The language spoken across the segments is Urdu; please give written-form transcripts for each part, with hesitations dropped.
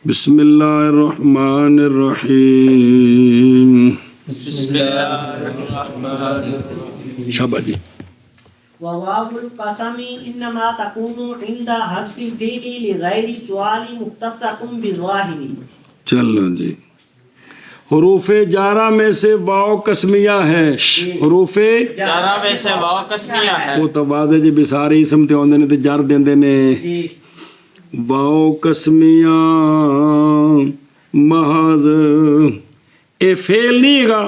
بسم اللہ الرحمن الرحیم. بسم اللہ الرحمن الرحیم. شاباش جی. وواو القسم انما تكون عند حذف الفعل لغیر سؤال مختص بالظاہر. چلو جی. حروف جارہ میں سے واو قسمیہ ہے. حروف جارہ میں سے واو قسمیہ ہے. وہ تو واضح جی بھی سارے اسم تے ہوندے نے تے جر دیندے نے. واو قسمیہ محض اے فعل نہیں گا.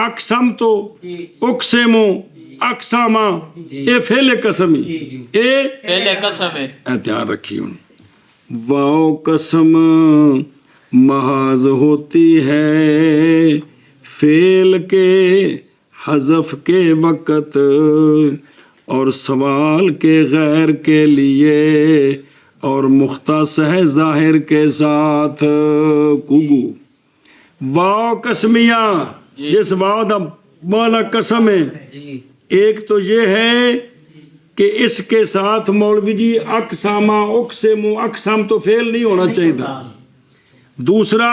اقسم تو اقسمو اقسامہ اے فعل قسمی اے پہلے قسم ہے. احتیاط رکھی ہوں. واو قسم محض ہوتی ہے فعل کے حذف کے وقت اور سوال کے غیر کے لیے اور مختص ہے ظاہر کے ساتھ. کوگو واو قسمیہ جس واو دا مانا قسم ہے. ایک تو یہ ہے کہ اس کے ساتھ مولوی جی اقسامہ اقسمو اقسام تو فعل نہیں ہونا چاہیے تھا. دوسرا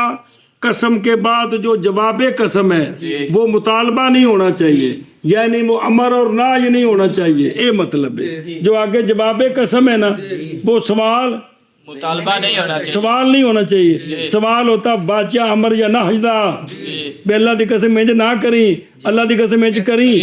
قسم کے بعد جو جواب قسم ہے وہ مطالبہ نہیں ہونا چاہیے, یعنی وہ امر اور نہی نہیں ہونا چاہیے. اے مطلب ہے جو آگے جواب قسم ہے نا وہ سوال مطالبہ نہیں ہونا چاہیے. سوال نہیں ہونا چاہیے. سوال ہوتا واقعہ امر یا نہی دا بے اللہ دی قسم انج نہ کری اللہ دی قسم انج کری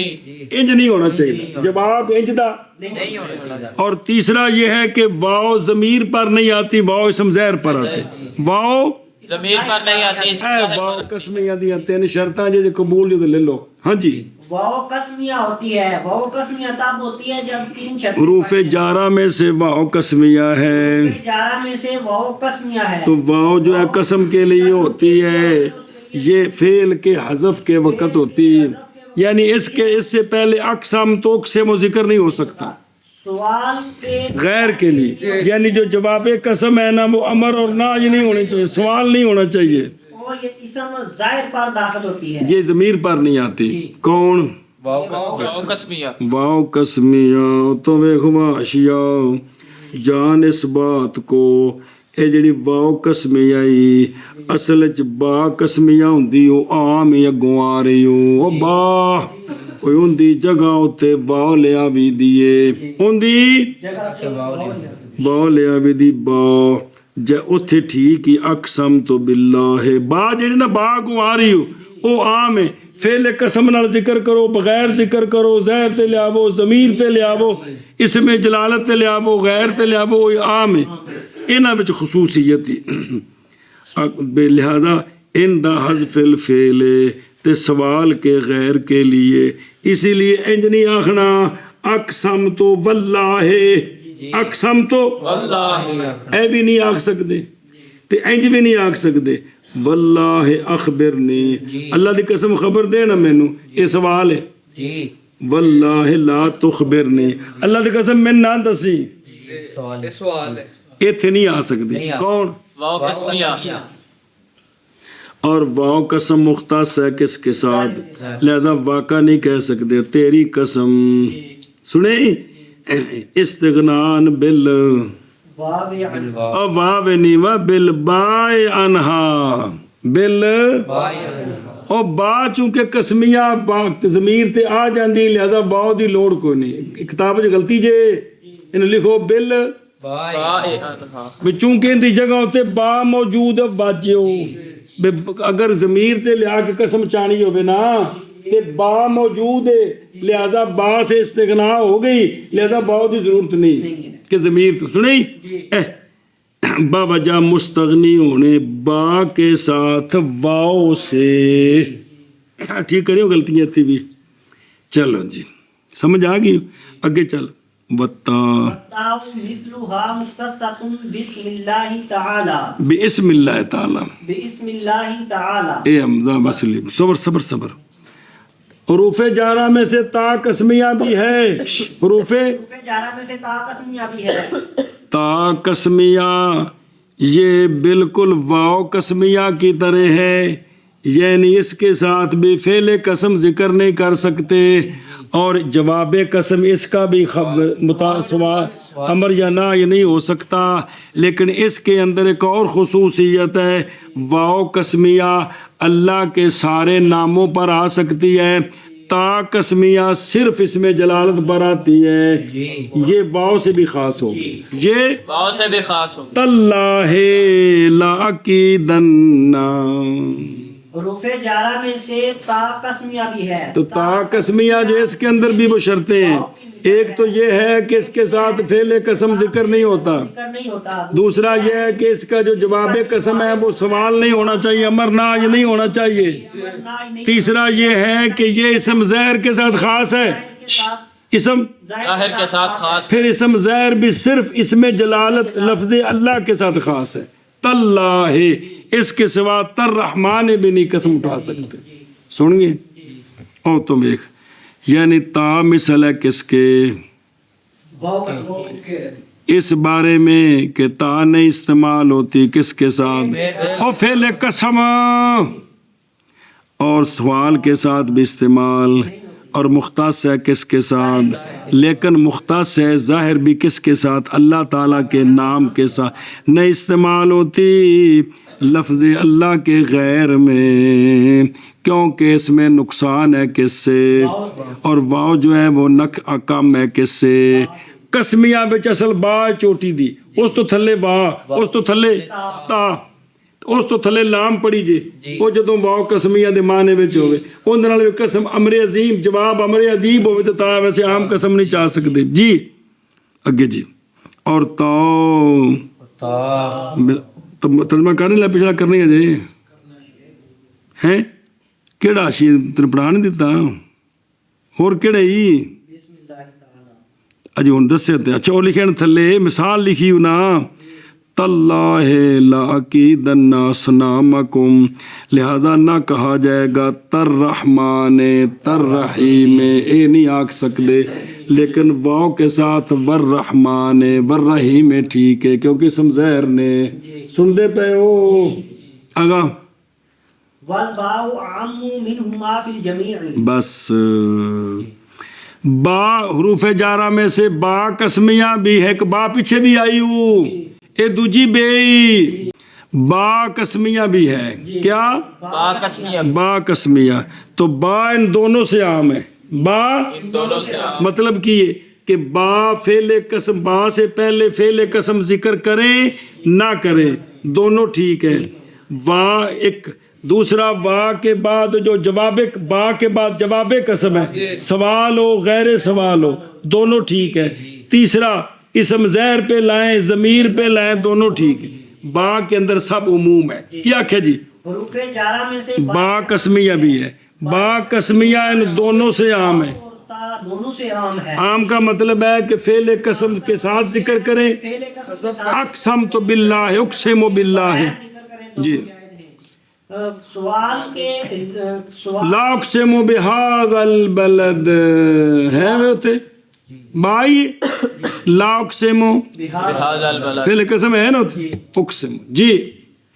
انج نہیں ہونا چاہیے. جواب انج دا نہیں ہونا چاہیے. اور تیسرا یہ ہے کہ واو ضمیر پر نہیں آتی, واو اسم ظاہر پر آتے. واو ضمیر پر نہیں آتی. واو قسمیہ دی تین شرطاں جے قبول جو لے لو. ہاں جی. واو قسمیہ ہوتی ہے. واو قسمیہ تب ہوتی ہے جب تین شرطیں حروف جارہ میں سے واو قسمیہ ہے. جارہ میں سے واو قسمیہ ہے. تو واو جو ہے قسم کے لیے ہوتی ہے, یہ فعل کے حذف کے وقت ہوتی ہے, یعنی اس سے پہلے اقسام تو اقسم و ذکر نہیں ہو سکتا سوال کے غیر کے لیے, یعنی جو جواب قسم ہے نا وہ امر اور نہی نہیں ہونے چاہیے, سوال نہیں ہونا چاہیے. وہ یہ اسم ظاہر پر داخل ہوتی ہے. یہ ضمیر پر نہیں آتی. کون؟ واو قسمیہ. واو قسمیہ تو ویکھو اشیا جان اس بات کو اے جڑی واو قسمیہ ای اصل وچ با قسمیہ ہوندی او عام اگوں آ رہی او با کوئی ہوندی جگہ اوتے واو لیا وی دیے ہوندی واو لیا وی دی با جے اوتھے ٹھیک ہی اقسم تو باللہ با جڑی نا با کو آ رہی او عام ہے. فعل قسم نال ذکر کرو بغیر ذکر کرو ظاہر تے لیاوو ضمیر تے لیاوو اسم جلالت تے لیاوو غیر تے لیاوو وہ عام ہے. انہاں وچ خصوصیت بے لہذا ان دا حذف الفعل تے سوال کے غیر کے لیے, اسی لیے انج نہیں آخنا اقسم تو واللہ اقسم تو واللہ اے بھی نہیں آکھ سکتے تے انج بھی نہیں آکھ سکتے واللہ اخبرنی اللہ دی قسم خبر دے نا مینوں. یہ سوال ہے. واللہ لا تخبرنی اللہ دی قسم میں نہ دسی سوال ہے. ایتھے نہیں آ سکتے. کون؟ واو قسمیہ. اور واو قسم مختص ہے کس کے ساتھ, لہذا واقع نہیں کہہ سکتے تیری قسم. سنیں استغنان بال واو نہیں وا بال بائے انہا بال او با چونکہ قسمیہ ضمیر تے آ جاندی لہذا واو دی لوڑ کوئی نہیں. کتاب وچ غلطی جے انہوں لکھو بل چونکہ ان دی جگہ ہوتے با موجود ہے باجیو. اگر ضمیر تے لیا کے قسم چانی ہوئے نا تے با موجود ہے لہذا با سے استغناء ہو گئی لہذا با دی ضرورت نہیں کہ ضمیر تو سنیں با وجہ مستغنی ہونے با کے ساتھ واو سے. ٹھیک کریو غلطیاں تھی بھی. چلو جی سمجھ آ گئی. اگے چل وتا مثلها مختصة بسم اللہ تعالی بسم اللہ تعالی بسم اللہ تعالی. اے حمزہ مسلم صبر صبر صبر. حروف جارہ میں سے تا قسمیہ بھی ہے. حروف جارہ میں سے تا قسمیہ بھی ہے. تا قسمیہ یہ بالکل واو قسمیہ کی طرح ہے, یعنی اس کے ساتھ بھی فعل قسم ذکر نہیں کر سکتے اور جواب قسم اس کا بھی امر یا نہ یہ نہیں ہو سکتا، لیکن اس کے اندر ایک اور خصوصیت ہے، واو قسمیہ اللہ کے سارے ناموں پر آ سکتی ہے، تا قسمیہ صرف اس میں جلالت پر آتی ہے، یہ واو سے بھی خاص ہوگی، یہ واو سے بھی خاص ہو. تاللہ لاکیدن، حروف جارہ میں سے تا قسمیہ بھی ہے، تو تا قسمیہ جو اس کے اندر بھی وہ شرطیں ہیں، ایک تو یہ ہے کہ اس کے ساتھ فعل قسم ذکر نہیں ہوتا، ذکر نہیں ہوتا، دوسرا یہ ہے کہ اس کا جو جواب قسم ہے وہ سوال نہیں ہونا چاہیے، امر نہ یہ نہیں ہونا چاہیے، تیسرا یہ ہے کہ یہ اسم ظاہر کے ساتھ خاص ہے، اسم ظاہر کے ساتھ خاص. پھر اسم ظاہر بھی صرف اس میں جلالت لفظ اللہ کے ساتھ خاص ہے، تاللہ، اس کے سوا تررحمان بھی نہیں قسم اٹھا سکتے. سن گے او تم ایک، یعنی تا مثل ہے کس کے، واو قسم اس بارے میں کہ تا نہیں استعمال ہوتی کس کے ساتھ، اور فعل قسم اور سوال کے ساتھ بھی استعمال، اور مختص ہے کس کے ساتھ، لیکن مختص ہے ظاہر بھی کس کے ساتھ، اللہ تعالیٰ کے نام کے ساتھ نہیں استعمال ہوتی لفظ اللہ کے غیر میں، کیونکہ اس میں نقصان ہے کس سے، اور واو جو ہے وہ کم ہے کس سے. قسمیہ بچ اصل با چوٹی دی، اس تو تھلے با، اس تو تھلے تا، اس تو تھلے لام پڑی جی، وہ جدوں واو قسمیہ دے معنی وچ ہوے اون نال قسم امر عظیم، جواب امر عظیم ہوے تے تا ویسے عام قسم نہیں چاہ سکدے. جی اگے جی، اور ترجمہ کرنے لگا پچھلا کرنے جی ہیں کیڑا شی تین پڑھا نہیں دیتا اور کیڑے ہی اجی ہوں دسے تے اچھا وہ لکھے تھلے مثال لکھی نا، تاللہ لاکیدن اصنامکم، لہذا نہ کہا جائے گا تررحمان تررحیم، اے نہیں آکھ سکتے، لیکن واو کے ساتھ وررحمان وررحیم ٹھیک ہے کیونکہ اسم ظاہر نے. سن دے پہ ہو آگا، والباء عام منہما فی الجمیع، بس با حروف جارہ میں سے با قسمیہ بھی ہے، کہ با پیچھے بھی آئی ہوں، اے دوجی بے با قسمیہ بھی ہے، کیا با قسمیہ، با قسمیہ، تو با ان دونوں سے عام ہے، با دونوں سے عام. مطلب کہ با فعل قسم، با سے پہلے فعل قسم ذکر کریں نہ کریں دونوں ٹھیک ہے. وا ایک، دوسرا وا کے بعد جو جواب، با کے بعد جواب قسم ہے، سوال ہو غیر سوال ہو دونوں ٹھیک ہے. تیسرا اسم ظاہر پہ لائیں ضمیر پہ لائیں دونوں ٹھیک ہے. با کے اندر سب عموم ہے، کیا کہ جی حروف جارہ میں سے با قسمیہ بھی ہے، با قسمیہ ان دونوں سے عام ہے. اور تا دونوں سے عام ہے. عام کا مطلب ہے کہ فعل قسم کے ساتھ ذکر کریں، فعل قسم کے ساتھ اقسم تو باللہ، اقسم باللہ، ذکر کریں تو جی. سوال کے سوال لا اقسم بہذا البلد ہے وہ تے بائی، لا اقسم بہذا البلد، فعل قسم ہے نا اقسم. جی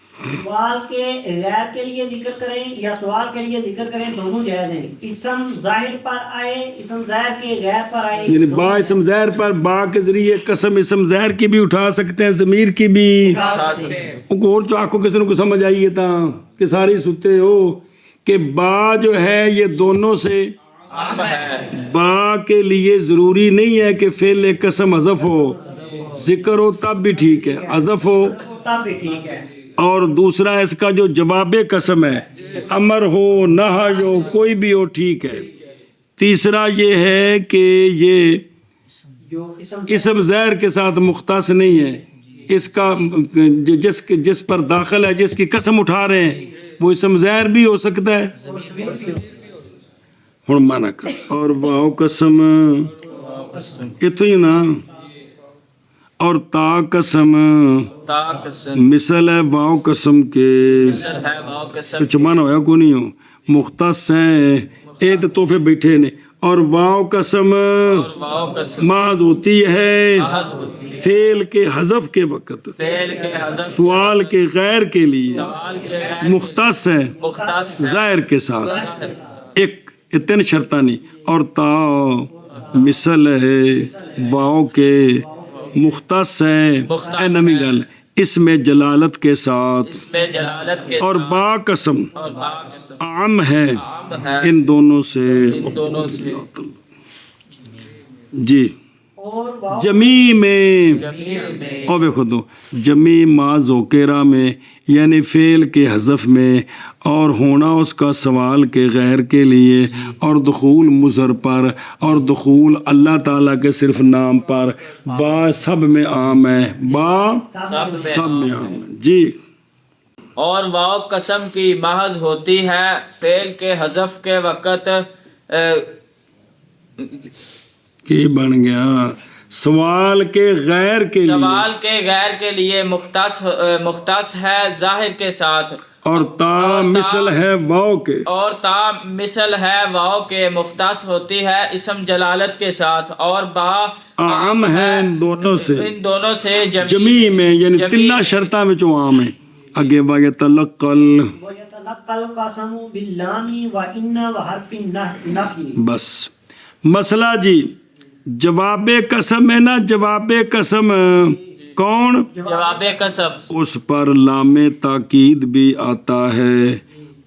سوال کے غیر کے لیے ذکر کریں یا سوال کے لیے ذکر کریں دونوں جائز ہیں. اسم ظاہر پر آئے، اسم ظاہر کے غیر پر آئے، یعنی با اسم ظاہر پر، با کے ذریعے قسم اسم ظاہر کی بھی اٹھا سکتے ہیں، ضمیر کی بھی. اور جو آپ کو کسی نے کو سمجھ آئیے تھا کہ ساری ستے ہو کہ با جو ہے یہ دونوں سے عام ہے. با کے لیے ضروری نہیں ہے کہ فعل قسم حذف ہو، ذکر ہو تب بھی ٹھیک ہے، حذف ہو تب بھی ٹھیک ہے. اور دوسرا اس کا جو جواب قسم ہے، امر ہو نہی ہو کوئی بھی ہو ٹھیک ہے. تیسرا یہ ہے کہ یہ جو اسم ظاہر کے ساتھ مختص نہیں ہے، اس کا جس پر داخل ہے، جس کی قسم اٹھا رہے ہیں وہ اسم ظاہر بھی ہو سکتا ہے. ہوں مانا کر، اور واو قسم اتو ہی نا، اور تا قسم تا قسم مثل ہے واو قسم کے، ہے، واو قسم تو چمانا ہویا کو نہیں ہو، مختص ہیں اے تو تحفے بیٹھے نے. اور واو قسم واو قسم محض ہوتی ہے محض ہوتی ہے فعل کے حذف کے وقت فعل کے حذف سوال کے غیر کے لیے سوال کے غیر مختص ہے مختص ظاہر کے ساتھ ایک یہ تین شرطاں نہیں اور تا مثل ہے واؤ کے مختص ہے اے نمی گل اس میں جلالت کے ساتھ اس میں جلالت کے اور با قسم اور باقسم عام ہے عام ہے ان دونوں سے دونوں سے جی اور واو جمی میں جمیع میں اور دیکھو دو جمی ما ذوکرہ میں یعنی فعل کے حذف میں اور ہونا اس کا سوال کے غیر کے لیے اور دخول مضر پر اور دخول اللہ تعالیٰ کے صرف نام پر با سب میں عام ہے با سب میں عام ہے جی اور واو قسم کی محض ہوتی ہے فعل کے حذف کے وقت کی بن گیا سوال کے غیر کے لیے سوال کے غیر کے لیے مختص ہے ظاہر کے ساتھ اور تا مثل ہے واؤ کے اور تا مثل ہے واو کے مختص ہوتی ہے اسم جلالت کے ساتھ اور با عام ہے ان دونوں سے ان دونوں سے جمی میں یعنی تینہ شرطاں میں جو عام ہے اگے با یتلقل وَيَتَلَقَّى الْقَسَمُ بِاللَّامِ وَإِنَّ وَحَرْفِ النَّفْيِ بس مسئلہ جی جواب قسم ہے نا جواب قسم کون جواب قسم اس پر لام تاکید بھی آتا ہے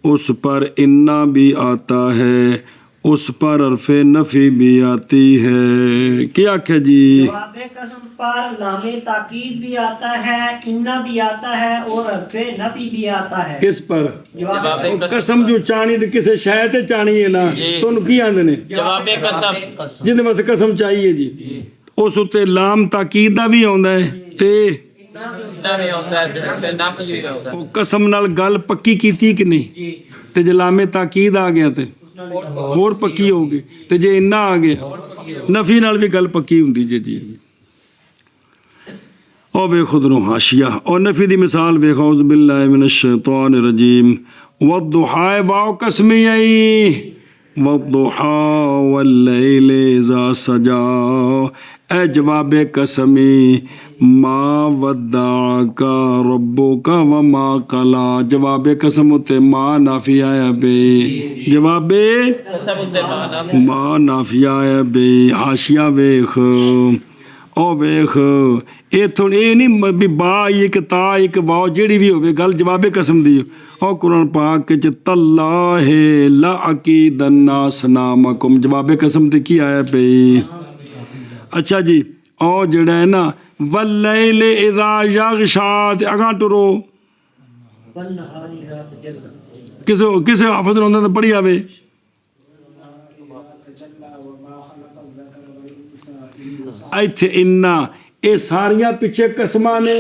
اس پر انا بھی آتا ہے اس پر حرف نفی بھی آتی ہے کیا کہ جی جواب قسم پر لام تاکید بھی آتا ہے انہ بھی آتا ہے اور حرف نفی بھی آتا ہے کس پر جواب قسم جو چانی تو کسے شاید چانی ہے نا تو ان کی آندے نے جواب قسم جن بس قسم چاہیے جی اس اتے لام تاکید دا بھی آندا ہے تے نہیں ہوتا ہے پھر نفی بھی ہوتا ہے وہ قسم نال گل پکی کیتی کہ نہیں تے جے لام تاکید آ گیا تے اور پکی ہو گئی تے جے انہ آ گیا نفی نال بھی گل پکی ہوندی جی او بے خود رو حاشیہ اور نفی دی مثال بے اعوذ باللہ من الشیطان الرجیم والضحى واو قسمیئی والضحى واللیل اذا سجا اے جواب قسمی ما ودعک ربک وما قلا جواب قسم تے ما نافی آیا بے جواب قسم استعمال ما نافی آیا بے حاشیہ ویخ او ویخ ایتھوں اے نہیں بھی با ایک تا ایک واو جیڑی بھی ہوے گل جواب قسم دی او قرآن پاک چ تاللہ لا اکیدن اصنامکم جواب قسم تے کی آیا پہ اچھا جی او جڑا ہے نا واللیل اذا یغشا اگاں ٹرو وَالنَّهَارِ إِذَا تَجَلَّى کسے حافظ ہوندہ تو پڑھی آوے ایتھے انہ اے ساریاں پیچھے قسمہ نے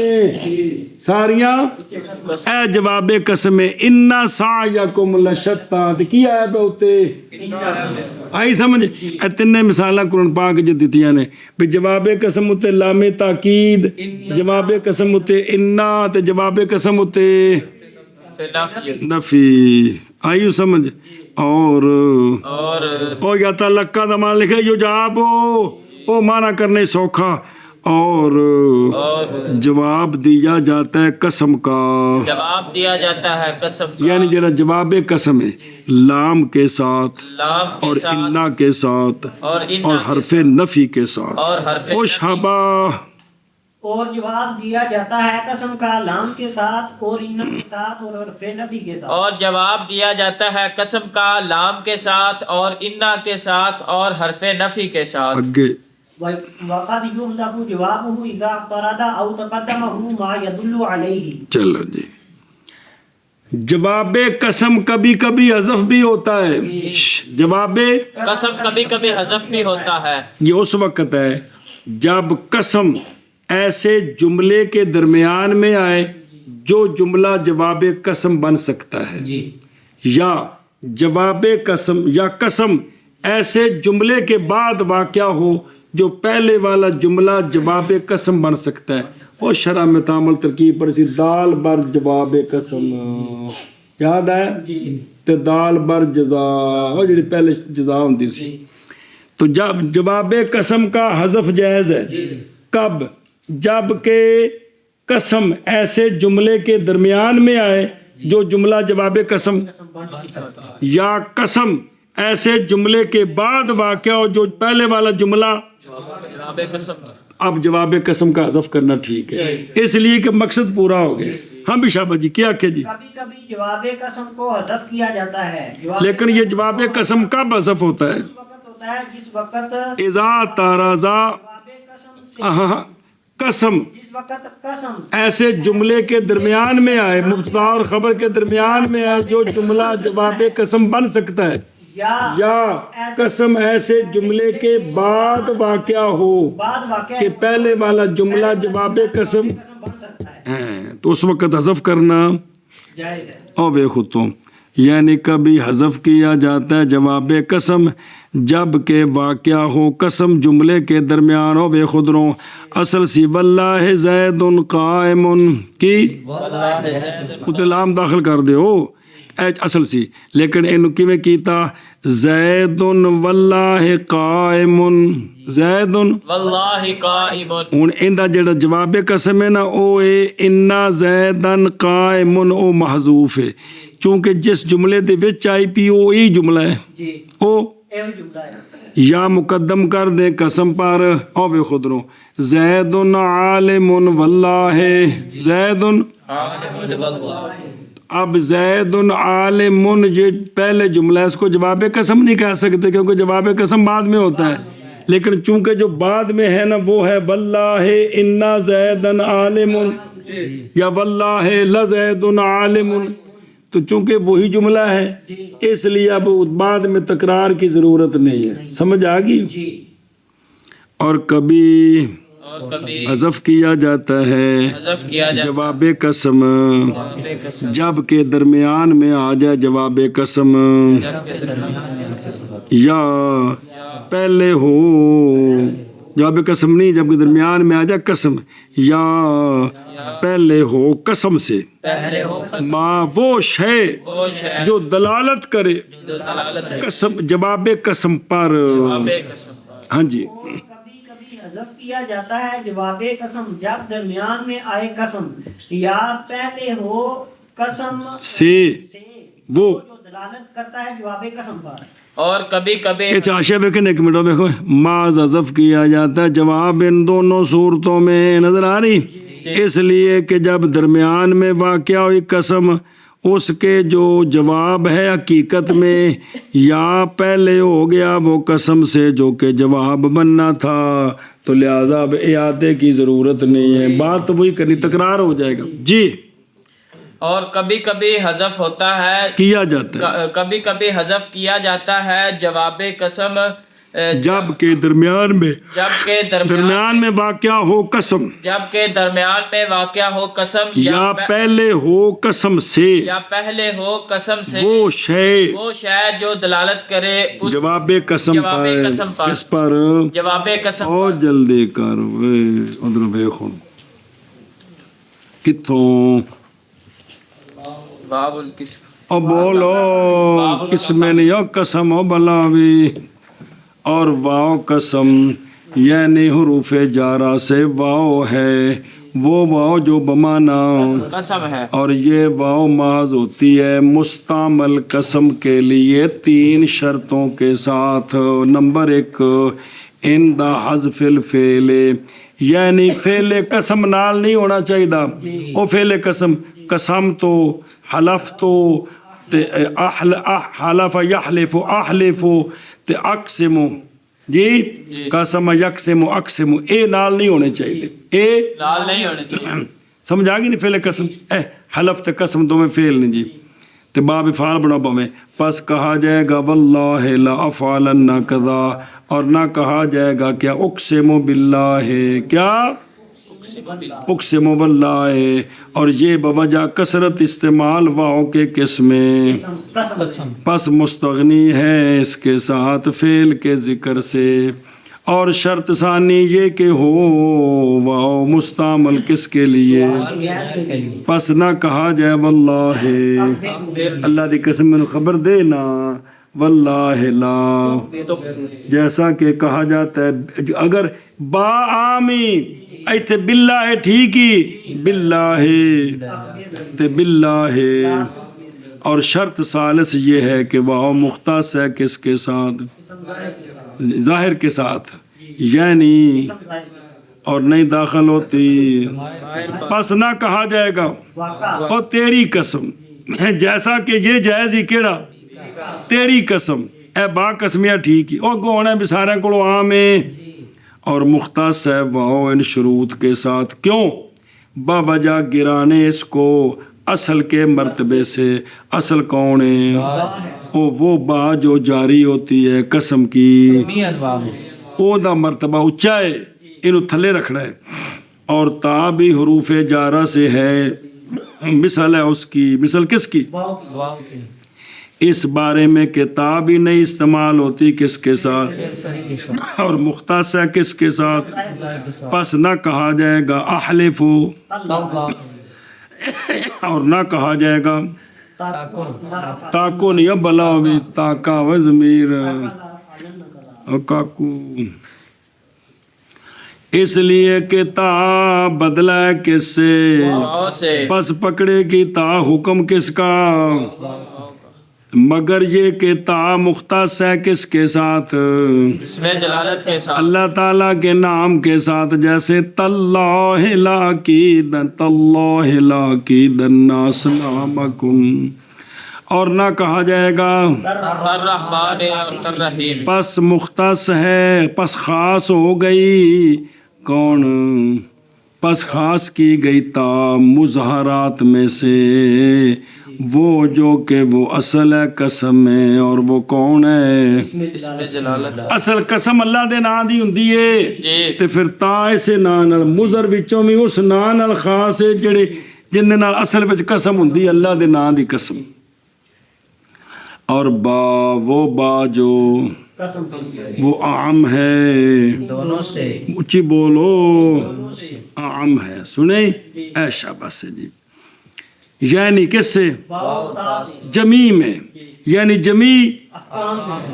ساریاں اے جواب قسم انہ سعیکم لشتا کی آیا پہ ہوتے آئی سمجھ اے تینے مثالہ قرآن پاک جو دیتیاں نے بھی جواب قسم ہوتے لام تاکید جواب قسم ہوتے انہ تے جواب قسم ہوتے نفی آئیو سمجھ اور یا تلقا دمان لکھے یو جواب او مانا کرنے سوکھا اور جواب دیا جاتا ہے قسم کا جواب دیا جاتا ہے قسم یعنی جڑا جواب قسم ہے لام کے ساتھ لام کے اور ساتھ انا کے ساتھ اور حرف نفی کے ساتھ اور حرف او شابہ اور جواب دیا جاتا ہے قسم کا لام کے ساتھ اور انہ کے ساتھ اور حرف نفی کے ساتھ اور جواب دیا جاتا ہے قسم کا لام کے ساتھ اور انا کے ساتھ اور حرف نفی کے ساتھ اگے وقد يحذف جوابه اذا اقترض او تقدمه ما يدل عليه چلو جی جواب قسم کبھی کبھی حذف بھی ہوتا ہے جواب قسم کبھی کبھی حذف بھی ہوتا ہے یہ اس وقت ہے جب قسم ایسے جملے کے درمیان میں آئے جو جملہ جواب قسم بن سکتا ہے یا جواب قسم یا قسم ایسے جملے کے بعد واقع ہو جو پہلے والا جملہ جواب قسم بن سکتا ہے وہ شرح میں تعامل ترکیب پر اسی دال بر جواب قسم یاد ہے تے دال بر جزا وہ جڑی پہلے جزا ہوندی سی تو جب جواب قسم کا حذف جائز ہے کب جب کہ قسم ایسے جملے کے درمیان میں آئے جو جملہ جواب قسم، یا قسم ایسے جملے کے بعد واقع ہو جو پہلے والا جملہ جواب قسم۔ اب جواب قسم کا حذف کرنا ٹھیک ہے، اس لیے کہ مقصد پورا ہو گیا۔ ہاں بھی شاباش جی، کیا کہ جی کبھی کبھی جواب قسم کو حذف کیا جاتا ہے، لیکن یہ جواب قسم کب حذف ہوتا ہے؟ اس وقت ہوتا ہے جس وقت اذا تارضا جواب قسم سے، قسم جس وقت قسم ایسے جملے کے درمیان میں آئے، مبتدا اور خبر کے درمیان میں آئے جو جملہ جواب قسم بن سکتا ہے، یا قسم ایسے جملے کے بعد واقع ہو بعد واقع کہ پہلے والا جملہ جواب قسم بن سکتا ہے، ہے، تو اس وقت حذف کرنا جائز ہے۔ او دیکھو تو یعنی کبھی حذف کیا جاتا ہے جواب قسم جب کہ واقع ہو قسم جملے کے درمیان ہو، بے خود رو اصل سی واللہ زید قائم کی لام داخل کر دے ہو اصل سی، لیکن اینو کیویں کیتا زید واللہ قائم، زید واللہ قائم۔ ہن ایندا جڑا جواب قسم ہے نا او اے انا زیدن قائم، او محذوف ہے چونکہ جس جملے دے وچ آئی پی او ہی جملہ ہے، جی او یہ جملہ ہے، یا مقدم کر دیں قسم پر، او بے خود رو زید عالم واللہ، زید عالم واللہ۔ اب زید عالم یہ پہلے جملہ ہے، اس کو جواب قسم نہیں کہہ سکتے کیونکہ جواب قسم بعد میں ہوتا ہے، لیکن چونکہ جو بعد میں ہے نا وہ ہے واللہ انا زیدن عالم یا واللہ لزید عالم، تو چونکہ وہی جملہ ہے اس لیے اب بعد میں تکرار کی ضرورت نہیں ہے، سمجھ آ گئی؟ جی اور کبھی اور کبھی حذف کیا جاتا ہے حذف کیا جاتا جواب قسم ہے قسم، جب کہ درمیان میں آ جائے جواب قسم، یا پہلے ہو جواب قسم نہیں، جب کہ درمیان میں آ جائے قسم، یا پہلے ہو قسم سے پہلے ہو قسم، ما وہ شے وہ شے جو دلالت کرے جو دلالت ہے قسم جواب قسم پر، جواب قسم۔ ہاں جی کبھی کبھی حذف کیا جاتا ہے جواب قسم جب درمیان میں آئے قسم یا پہلے ہو قسم سے سے، وہ جو دلالت کرتا ہے جواب قسم پر۔ اور کبھی کبھی اتحاشہ دیکھیں ایک منٹ دیکھو، معاذ حذف کیا جاتا ہے جواب ان دونوں صورتوں میں نظر آ رہی، اس لیے کہ جب درمیان میں واقع ہوئی قسم اس کے جو جواب ہے حقیقت میں یا پہلے ہو گیا وہ قسم سے جو کہ جواب بننا تھا، تو لہذا اب اعادے کی ضرورت نہیں ہے، بات وہی کرنی، تکرار ہو جائے گا جی۔ اور کبھی کبھی حذف ہوتا ہے، کیا جاتا ہے کبھی کبھی حذف کیا جاتا ہے جواب قسم جب کہ درمیان میں درمیان میں واقع ہو قسم جب کہ درمیان میں واقع ہو قسم یا پہلے ہو قسم سے یا پہلے ہو قسم سے وہ شے جو دلالت کرے اس جواب قسم پر، کس پر؟ جواب قسم او جلدی کر ادھر دیکھو کتوں باب القسم، او بولو کس میں نہیں ہو قسم ہو بلاوی، اور واو قسم یعنی حروف جارہ سے واو ہے، وہ واو جو بمانا قسم ہے، اور یہ واو محض ہوتی ہے مستعمل قسم کے لیے 3 شرطوں کے ساتھ۔ نمبر 1 عند حذف الفعل، یعنی فعل قسم نال نہیں ہونا چاہیے، وہ فعل قسم قسم تو حلف تو حلف یحلف احلف تے اقسم جی قسم یقسم اقسم، اے نال نہیں ہونے چاہیے، اے لال نہیں ہونے چاہیے، سمجھ آ گئی نہیں؟ فعل قسم حلف تے قسم دونوں فعل نہیں جی، تے باب افعال بنا پاویں، پس کہا جائے گا واللہ لا افعلن کذا، اور نہ کہا جائے گا کیا اقسم باللہ، کیا اقسم باللہ، اور یہ بوجہ کثرت استعمال واؤ کے قسمیں، پس مستغنی ہے اس کے ساتھ فعل کے ذکر سے، اور شرط ثانی یہ کہ ہو واؤ مستعمل کس کے لیے، پس نہ کہا جائے واللہ، اللہ دی قسم میں خبر دے نا واللہ لا، جیسا کہ کہا جاتا ہے اگر با آمی ایتھے باللہ ٹھیک ہی باللہ تے باللہ، اور شرط ثالث یہ ہے کہ وہ مختص ہے کس کے ساتھ؟ ظاہر کے ساتھ، یعنی اور نہیں داخل ہوتی، پس نہ کہا جائے گا اور تیری قسم، جیسا کہ یہ جائز ہی کیڑا تیری قسم، اے با قسمیاں ٹھیک ہی، اور گونا بھی سارے کو عام ہے، اور مختص ہے وہ ان شروط کے ساتھ، کیوں؟ باوجہ گرانے اس کو اصل کے مرتبے سے، اصل کون ہے؟ وہ با جو جاری ہوتی ہے قسم کی، او دا مرتبہ اونچا ہے، انہوں تھلے رکھنا ہے، اور تا بھی حروف جارہ سے ہے، مثال ہے اس کی، مثال کس کی؟ اس بارے میں کہ تا بھی نہیں استعمال ہوتی کس کے ساتھ، اور مختص ہے کس کے ساتھ، پس نہ کہا جائے گا احلفو، اور نہ کہا جائے گا تاکن یا بلاوی، تاکا و ضمیر کاکو، اس لیے کہ تا بدلہ ہے کس سے، پس پکڑے کی تا حکم کس کا، مگر یہ کہ تا مختص ہے کس کے ساتھ؟ اس میں جلالت کے ساتھ، اللہ تعالیٰ کے نام کے ساتھ، جیسے تاللہ لاکیدن، تاللہ لاکیدن اسنامکم، اور نہ کہا جائے گا الرحمن اور الرحیم، پس مختص ہے، پس خاص ہو گئی، کون؟ پس خاص کی گئی تا مظہرات میں سے، وہ جو کہ وہ اصل ہے قسم ہے، اور وہ کون ہے؟ اس میں جلالت، اصل قسم اللہ دے نا دی ہوندی ہے، تے پھر تا اسے نا نال مضر وچوں بھی اس نا نال خاص ہے جڑے جن دے نال اصل وچ قسم ہوندی ہے اللہ دے نا دی قسم، اور با وہ با جو وہ عام ہے، دونوں سے اونچی بولو، عام ہے، سنیں اے شاباش جی، یعنی کس سے؟ جمی میں، یعنی جمی،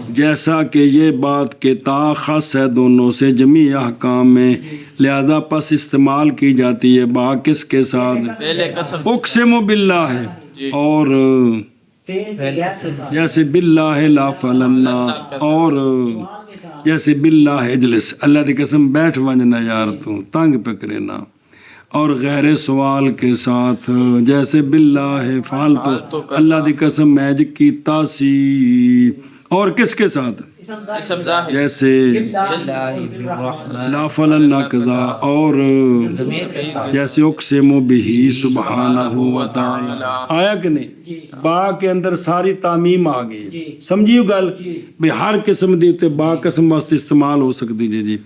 جیسا کہ یہ بات کہ تا خاص ہے دونوں سے جمی احکام میں، لہذا پس استعمال کی جاتی ہے با کس کے ساتھ؟ اقسم باللہ ہے، اور جیسے باللہ لا فلنا، اور جیسے باللہ اجلس، اللہ دی قسم بیٹھ ونجنا یار تو تنگ پکرے نا، اور غیر سوال کے ساتھ، جیسے باللہ فعلتو، اللہ دی قسم میں کیتا سی، اور کس کے ساتھ؟ جیسے لا فلنا قضا، اور جیسے اقسم بہی سبحانہ و تعالی، آیا کہ نہیں؟ با کے اندر ساری تعمیم آ گئی، سمجھیو گل بھی ہر قسم دی تے با قسم واسطے استعمال ہو سکتی جی،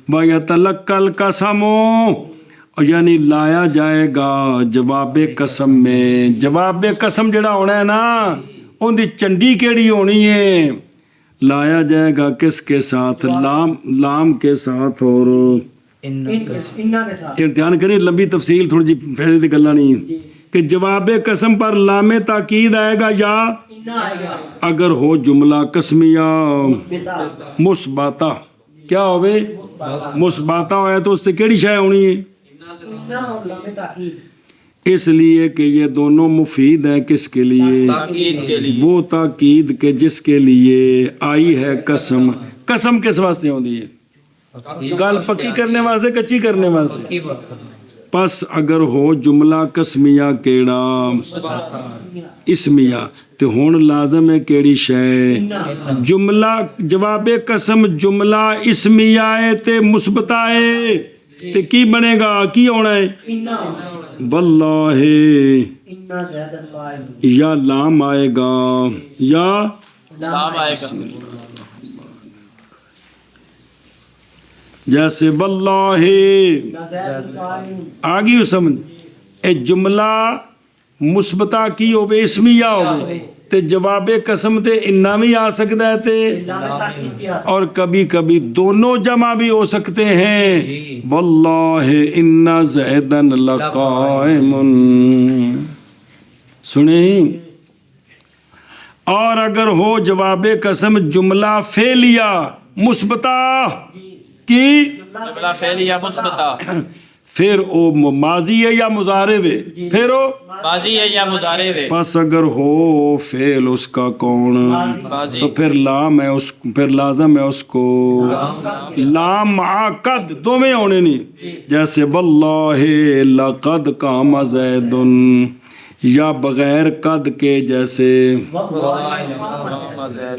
وَيَتَلَقَّ الْقَسَمُ، یعنی لایا جائے گا جواب قسم میں، جواب قسم جڑا ہونا ہے نا ان دی چنڈی کیڑی ہونی ہے، لایا جائے گا کس کے ساتھ؟ لام کے ساتھ، اور امتحان کریں، لمبی تفصیل تھوڑی جی فیصلے دی گلا نہیں، کہ جواب قسم پر لام تاکید آئے گا یا اگر ہو جملہ قسمیہ مثبتہ، کیا ہوئے؟ مثبتہ ہویا تو اس سے کیڑی شے ہونی ہے؟ اس لیے کہ یہ دونوں مفید ہیں کس کے لیے؟ وہ تاکید کے جس کے لیے آئی ہے قسم، قسم کس واسطے ہوندی ہے؟ گل پکی کرنے واسطے، کچی کرنے واسطے، پس اگر ہو جملہ قسمیہ کیڑا؟ اسمیہ، تو ہون لازم ہے کیڑی شے؟ جملہ، جواب قسم جملہ اسمیہ ہے تے مثبتہ ہے، تے کی بنے گا؟ کی ہونا ہے؟ واللہ، یا لام آئے گا یا لام آئے گا، جیسے واللہ آگی ہو سمجھ، اے جملہ مثبتہ کی ہوئے اسمیہ ہوئے تے جواب قسم تے انہا بھی آ سکتا ہے تے، اور کبھی کبھی دونوں جمع بھی ہو سکتے ہیں، واللہ ان زیدن لقائم، سنیں، اور اگر ہو جواب قسم جملہ فعلیہ مثبتہ کی، جملہ فعلیہ مثبتہ، پھر او ماضی ہے یا مضارع ہے؟ پھر او ماضی ہے یا مضارع ہے؟ پس اگر ہو فعل اس کا کون ماضی تو پھر لام ہے اس پھر لازم ہے اس کو لام مع قد دو میں ہونے نہیں، جیسے واللہ لقد قام زید، یا بغیر قد کے جیسے،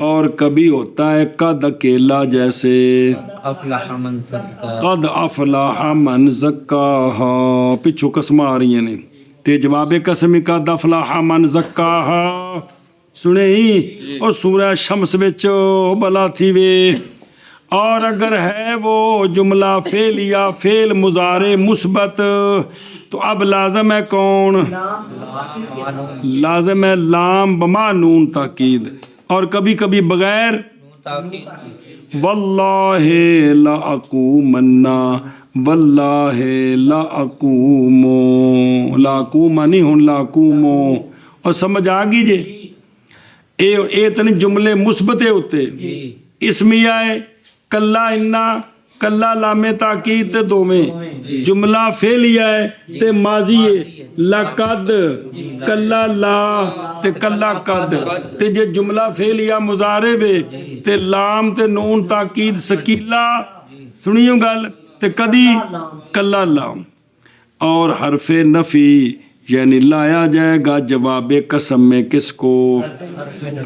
اور کبھی ہوتا ہے قد اکیلا جیسے افلح من زکا قد افلاح من زکاہا، پچھو قسم آ رہی ہیں تے جواب قسم قد افلاح من زکاہا سنے ہی اور سورہ شمس وچ بلا تھی وے. اور اگر ہے وہ جملہ فعل یا فعل مضارع مثبت تو اب لازم ہے کون؟ لازم ہے لام بما نون تاکید، اور کبھی کبھی بغیر واللہ لا اقومن، واللہ لا اقوم، لا اقوم نہیں ہوں لا اقوم. اور سمجھ آ گئی جے اے تن جملے مثبت ہوتے اسمیہ ہے کلا انا کلا لام تاکید تے دو میں، جملہ فعلیہ ہے تے ماضی ہے لقد کلا لا تے کلا قد، تے جے جملہ فعلیہ مضارع ہے تے لام تے نون تاکید سکیلا سنیو گل تے کدی کلا لام. اور حرف نفی یعنی لایا جائے گا جواب قسم میں کس کو؟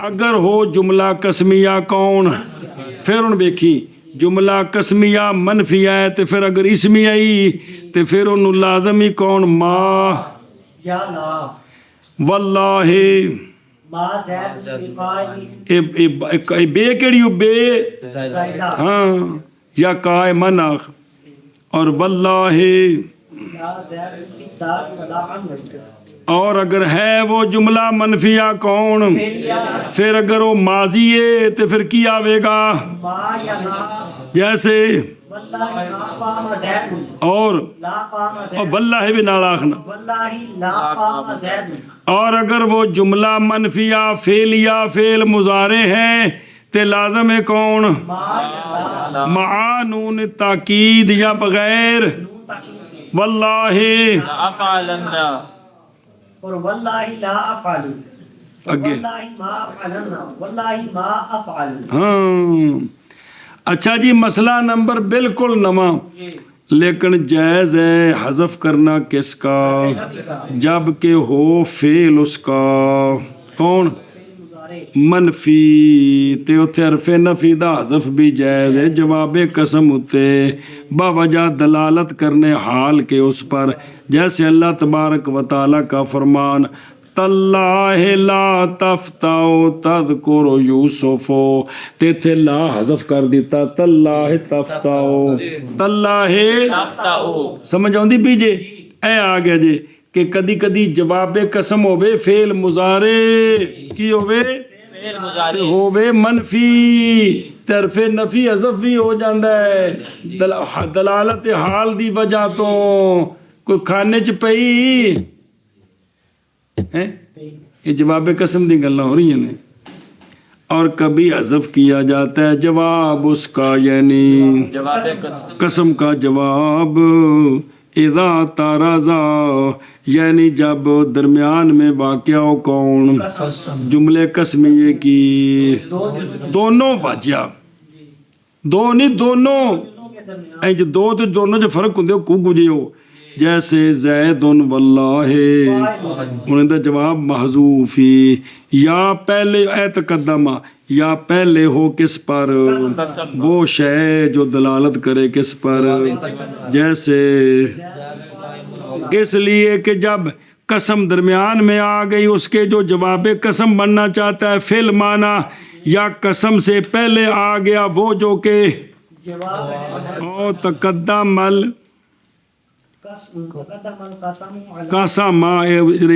اگر ہو جملہ قسمیہ کون؟ پھر ان دیکھی جملہ قسمیہ منفیہ ہے تو پھر اگر اسمی آئی تو پھر انہوں لازمی کون؟ ما یا لا واللہ ما زید بفاعل بے کیڑی ہو بے زائدہ ہاں یا کائے مناخ، اور واللہ یا زید بالدار ولا عمل. اور اگر ہے وہ جملہ منفیہ کون؟ پھر اگر وہ ماضی ہے تو پھر کی آوے گا؟ ما یا لا جیسے واللہ لا قام زید اور لا قام زید واللہ بھی نال آخنا. واللہ لا قام زید. اور اگر وہ جملہ منفیہ فعل یا فعل مضارع ہے تو لازم ہے کون؟ ما یا لا مع نون تاکید یا بغیر واللہ افعلن اور واللہ لا افعل اگے واللہ ما افعلن واللہ ما افعل. ہاں اچھا جی مسئلہ نمبر بالکل نواں لیکن جائز ہے حذف کرنا کس کا؟ جب کہ ہو فعل اس کا کون؟ منفی تے اتھے حرف نفی دا حذف بھی جائز ہے جواب قسم ہوتے باوجہ دلالت کرنے حال کے اس پر، جیسے اللہ تبارک و تعالیٰ کا فرمان تاللہ لا تفتاؤ تذکر یوسف، تے تھے لا حذف کر دیتا تاللہ تفتاؤ تاللہ تفتاؤ. سمجھ آؤں دی بیجے اے آگیا جے کہ کدی کدی جواب قسم ہوئے فعل مضارع کی ہوئے فعل مضارع ہوئے منفی طرف نفی حذف بھی ہو جاندہ ہے دلالت حال دی وجہ تو کوئی کھانے چ پئی یہ جواب قسم دی گلاں ہو رہی ہیں. اور کبھی حذف کیا جاتا ہے جواب اس کا یعنی جواب قسم قسم کا جواب اذا تارضا یعنی جب درمیان میں واقع ہو کون؟ جملے قسمیے کی دونوں واجہ دو نہیں دونوں جو دو تو دونوں جو فرق ہوندے کو گجے ہو، جیسے زید واللہ انہیں دا جواب محذوفی یا پہلے تقدمہ یا پہلے ہو کس پر؟ وہ شے جو دلالت کرے کس پر؟ جیسے اس لیے کہ جب قسم درمیان میں آ گئی اس کے جو جواب قسم بننا چاہتا ہے فعل معنی یا قسم سے پہلے آ گیا وہ جو کہ او تقدم قسم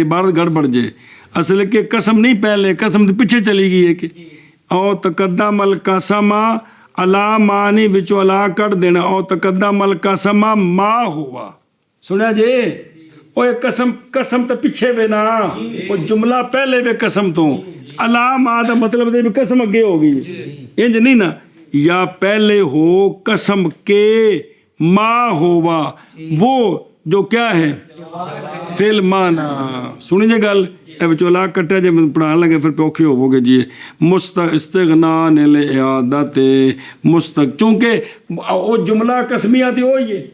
عبارت گڑبڑ جے اصل کہ قسم نہیں پہلے قسم تو پیچھے چلی گئی ہے کہ او تقدم القسم علا معنی وچو علا کر دینا او تقدم القسم ما ہوا سنیا جے وہ قسم تو پیچھے بے نا وہ جملہ پہلے بے قسم تو علا ما دا مطلب دے بھی قسم اگے ہوگی انج نہیں نا یا پہلے ہو قسم کے ما ہوا وہ جو کیا ہے فل مانا سنی جی گل اے وچوں لا کٹیا جے میں پڑھان لگے پھر اوکھے ہوو گے جی استغنا نل اعادت چونکہ وہ جملہ قسمیہ تے ہوئی ہے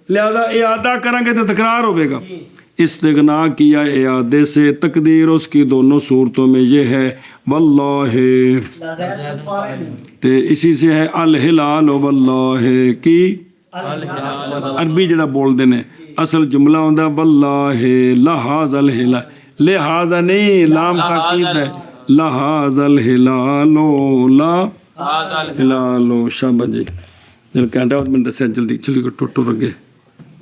لہذا اعادہ کریں گے تو تکرار ہوئے گا استغنا کیا اعادے سے تقدیر اس کی دونوں صورتوں میں یہ ہے واللہ تے اسی سے ہے الہلال واللہ کی عربی جڑا بول دینے اصل جملہ ہوندا واللہ لہذ الہلال لہذا نہیں لام تاکید ہے لہذ الہلال لا ہلال شاباش جی جل کینٹا میں دسیا جلدی چلی ٹوٹو رگے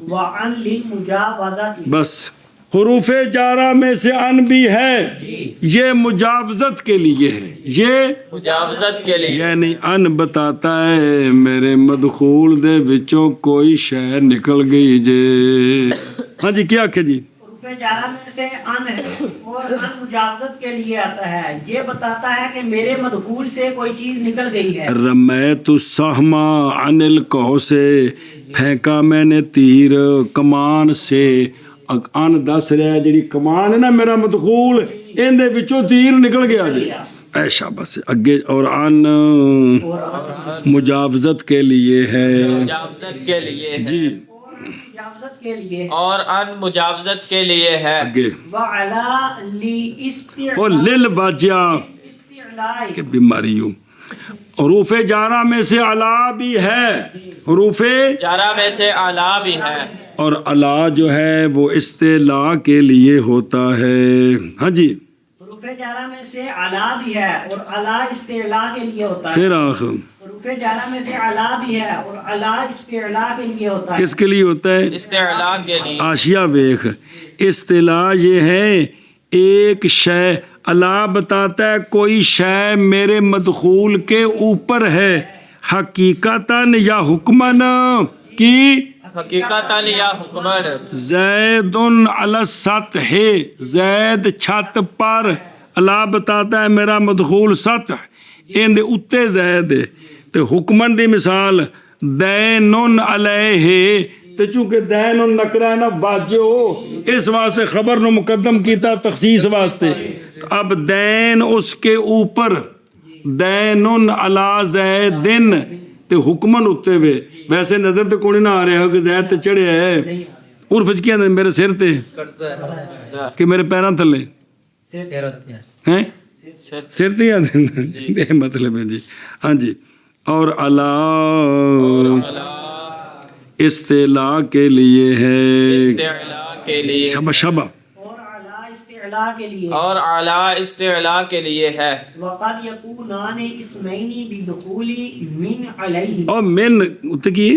وعن للمجاوزت بس حروف جارہ میں سے ان بھی ہے یہ مجاوزت کے لیے ہے یہ مجاوزت کے لیے یعنی ان بتاتا ہے میرے مدخول دے وچوں کوئی شے نکل گئی جے ہاں جی کیا کہ جی حروف جارہ میں سے ان ہے اور ان مجاوزت کے لیے آتا ہے یہ بتاتا ہے کہ میرے مدخول سے کوئی چیز نکل گئی ہے رمیت السہم عن القوس سے پھینکا میں نے تیر کمان سے ان دس رہا جڑی کمان ہے نا میرا مدخول ان دے وچوں تیر نکل گیا جی اے شاباش اگے اور ان مجاوزت کے لیے ہے مجاوزت کے لیے ہے جی مجاوزت کے لیے اور ان مجاوزت کے لیے ہے اگے وعلا او لل باجیا استعلاء کہ بیماری ہوں حروف جارہ میں سے علا بھی ہے حروف جارہ میں سے اعلیٰ بھی ہے اور علا جو ہے وہ استعلاء کے لیے ہوتا ہے ہاں جی حروف جارہ میں سے علا بھی ہے اور علا استعلاء کے لیے ہوتا ہے پھر آخر حروف جارہ میں سے علا بھی ہے اور علا استعلاء کے لیے ہوتا ہے کس کے لیے ہوتا ہے استعلاء کے لیے آشیا ویخ اصطلاح یہ ہے ایک شے علا بتاتا ہے کوئی شے میرے مدخول کے اوپر ہے حقیقتاً یا حکماً کی حقیقتاً یا حکمن زید علی السطح زید چھت پر علا بتاتا ہے میرا مدخول سطح ان دے اتے زید ہے تے حکمن دی مثال دین علیہ تے چونکہ دین نکرہ ہے نا واجو اس واسطے خبر نو مقدم کیتا تخصیص واسطے اب دین اس کے اوپر دین علی زیدن تے حکمن اتے وے ویسے نظر تے کوئی نہ آ رہا ہو کہ زید تے چڑھے ہے عرف وچ کیا میرے سر تے کہ میرے پیراں تھلے ہیں سر تے یاد ہے مطلب ہے جی ہاں جی اور علی استعلاء کے لیے ہے استعلاء کے لیے شبہ شبہ اور علا استعلاء کے لیے اور اعلیٰ استعلاء کے لیے ہے وقد یکونان اسمین بدخول من علیہ اور من اتے کی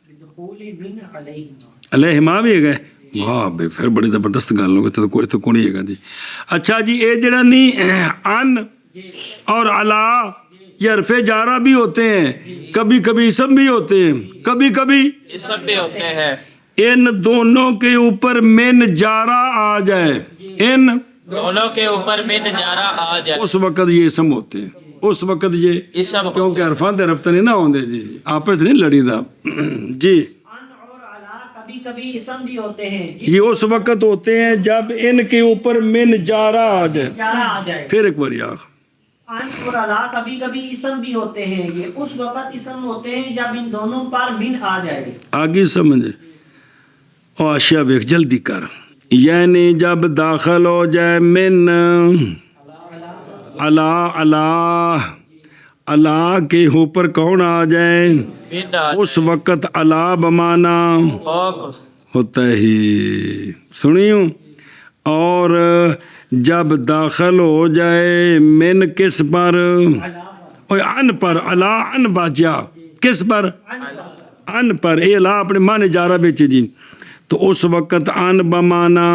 بدخول من علیہ علیہما بھی ہے گئے واہ بے پھر بڑی زبردست گل ہوگی تو کوئی تو کون ہی ہے گا جی اچھا جی اے جڑا نہیں ان اور علا یہ حرف جارہ بھی ہوتے ہیں کبھی کبھی اسم بھی ہوتے ہیں کبھی کبھی اسم بھی ہوتے ہیں ان دونوں کے اوپر من جارہ آ جائے ان دونوں کے اوپر من جارہ آ جائے اس وقت یہ اسم ہوتے ہیں اس وقت یہ اسم کیونکہ حرفان تے رفتہ نہیں نہ ہوندے جی آپس نہیں لڑی دا جی ان اور علا کبھی کبھی اسم بھی ہوتے ہیں یہ اس وقت ہوتے ہیں جب ان کے اوپر من جارہ آ جائے جارہ آ جائے پھر ایک بار آخ ان اور علا کبھی کبھی اسم بھی ہوتے ہیں یہ اس وقت اسم ہوتے ہیں جب ان دونوں پر من آ جائے آگے سمجھے او اشیاء بیک جلدی کر یعنی جب داخل ہو جائے من علا کے اوپر کون آ جائے من آ اس وقت علا بمانا فوق ہوتا ہی سنیوں اور جب داخل ہو جائے من کس پر ان پر علا ان باجیا کس پر ان پر اے لا اپنے معنی جارہ بیچے جی تو اس وقت ان بمانا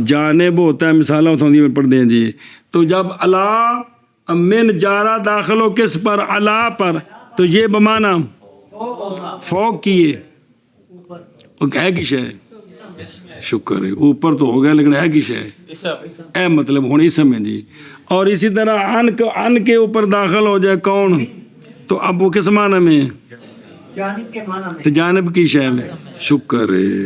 جانب ہوتا ہے مثالہ ہوتی میں پڑھ دیں جی تو جب علا من جارہ داخل ہو کس پر علا پر تو یہ بمانا فوق کیے ہے کی شے شکر ہے اوپر تو ہو گیا لیکن ہے کی شے اے مطلب ہونی اسم ہے جی اور اسی طرح ان کے اوپر داخل ہو جائے کون تو اب وہ کس معنی میں جانب کے معنی میں تو جانب کی شے میں شکر ہے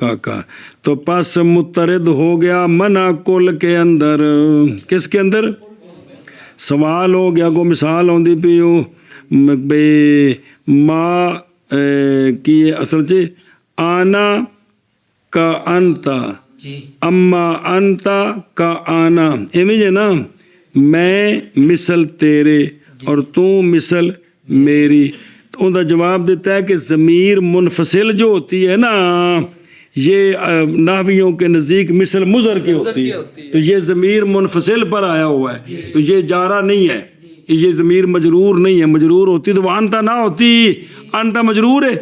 کا تو پس مترد ہو گیا منع کل کے اندر. کس کے اندر؟ سوال ہو گیا کو مثال ہوندی پیو بے ما کی اصل چ آنا کا انتا اما انتا کا آنا ایویں جے نا میں مثل تیرے اور تو مثل میری. تو ان کا جواب دیتا ہے کہ ضمیر منفصل جو ہوتی ہے نا یہ نحویوں کے نزدیک مثل مضر کی ہوتی ہے. تو یہ ضمیر منفصل پر آیا ہوا ہے تو یہ جارہ نہیں ہے, یہ ضمیر مجرور نہیں ہے. مجرور ہوتی تو وہ انتا نہ ہوتی, انتا مجرور ہے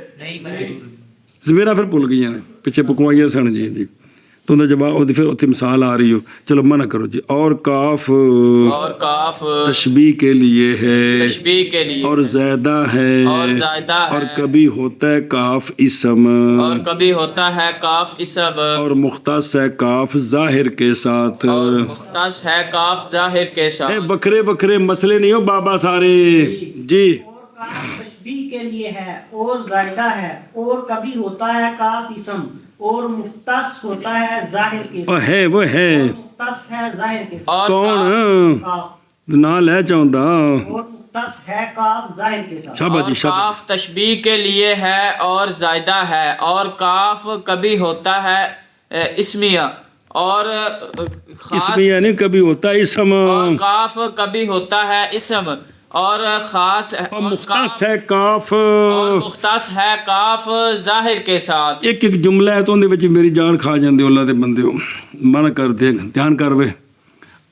ضمیرہ پھر بھول گئی ہیں پیچھے پکوائیاں سن جی جی. تو ان کا جواب پھر اتنی مثال آ رہی ہو. چلو منع کرو جی. اور کاف تشبیہ کے لیے ہے, تشبیہ کے لیے اور زیادہ ہے, اور زائدہ ہے, اور کبھی ہوتا ہے کاف اسم, اور کبھی ہوتا ہے کاف اسم, اور مختص ہے کاف ظاہر کے ساتھ. اور مختص ہے کاف ظاہر کے ساتھ. بکھرے بکھرے مسئلے نہیں ہو بابا سارے جی. کاف تشبیہ کے لیے ہے اور زائدہ ہے, اور کبھی ہوتا ہے کاف اسم, اور مختص ہوتا ہے ظاہر کے وہ ساتھ. ہے وہ ہے مختص ہے ظاہر کے ساتھ. اور کون کاف نہ لے چاہتا اور مختص ہے کاف ظاہر کے ساتھ. شابہ اور جی شابہ. کاف تشبیہ کے لیے ہے اور زائدہ ہے, اور کاف کبھی ہوتا ہے اسمیہ, اور خاص اسمیہ نہیں کبھی ہوتا اسم, اور کاف کبھی ہوتا ہے اسم, اور خاص اور مختص ہے کاف, اور مختص ہے کاف ظاہر کے ساتھ. ایک ایک جملہ ہے تو اندے وچ میری جان کھا جاندے ہو اللہ دے بندے ہو. من کر دے دھیان کر وے.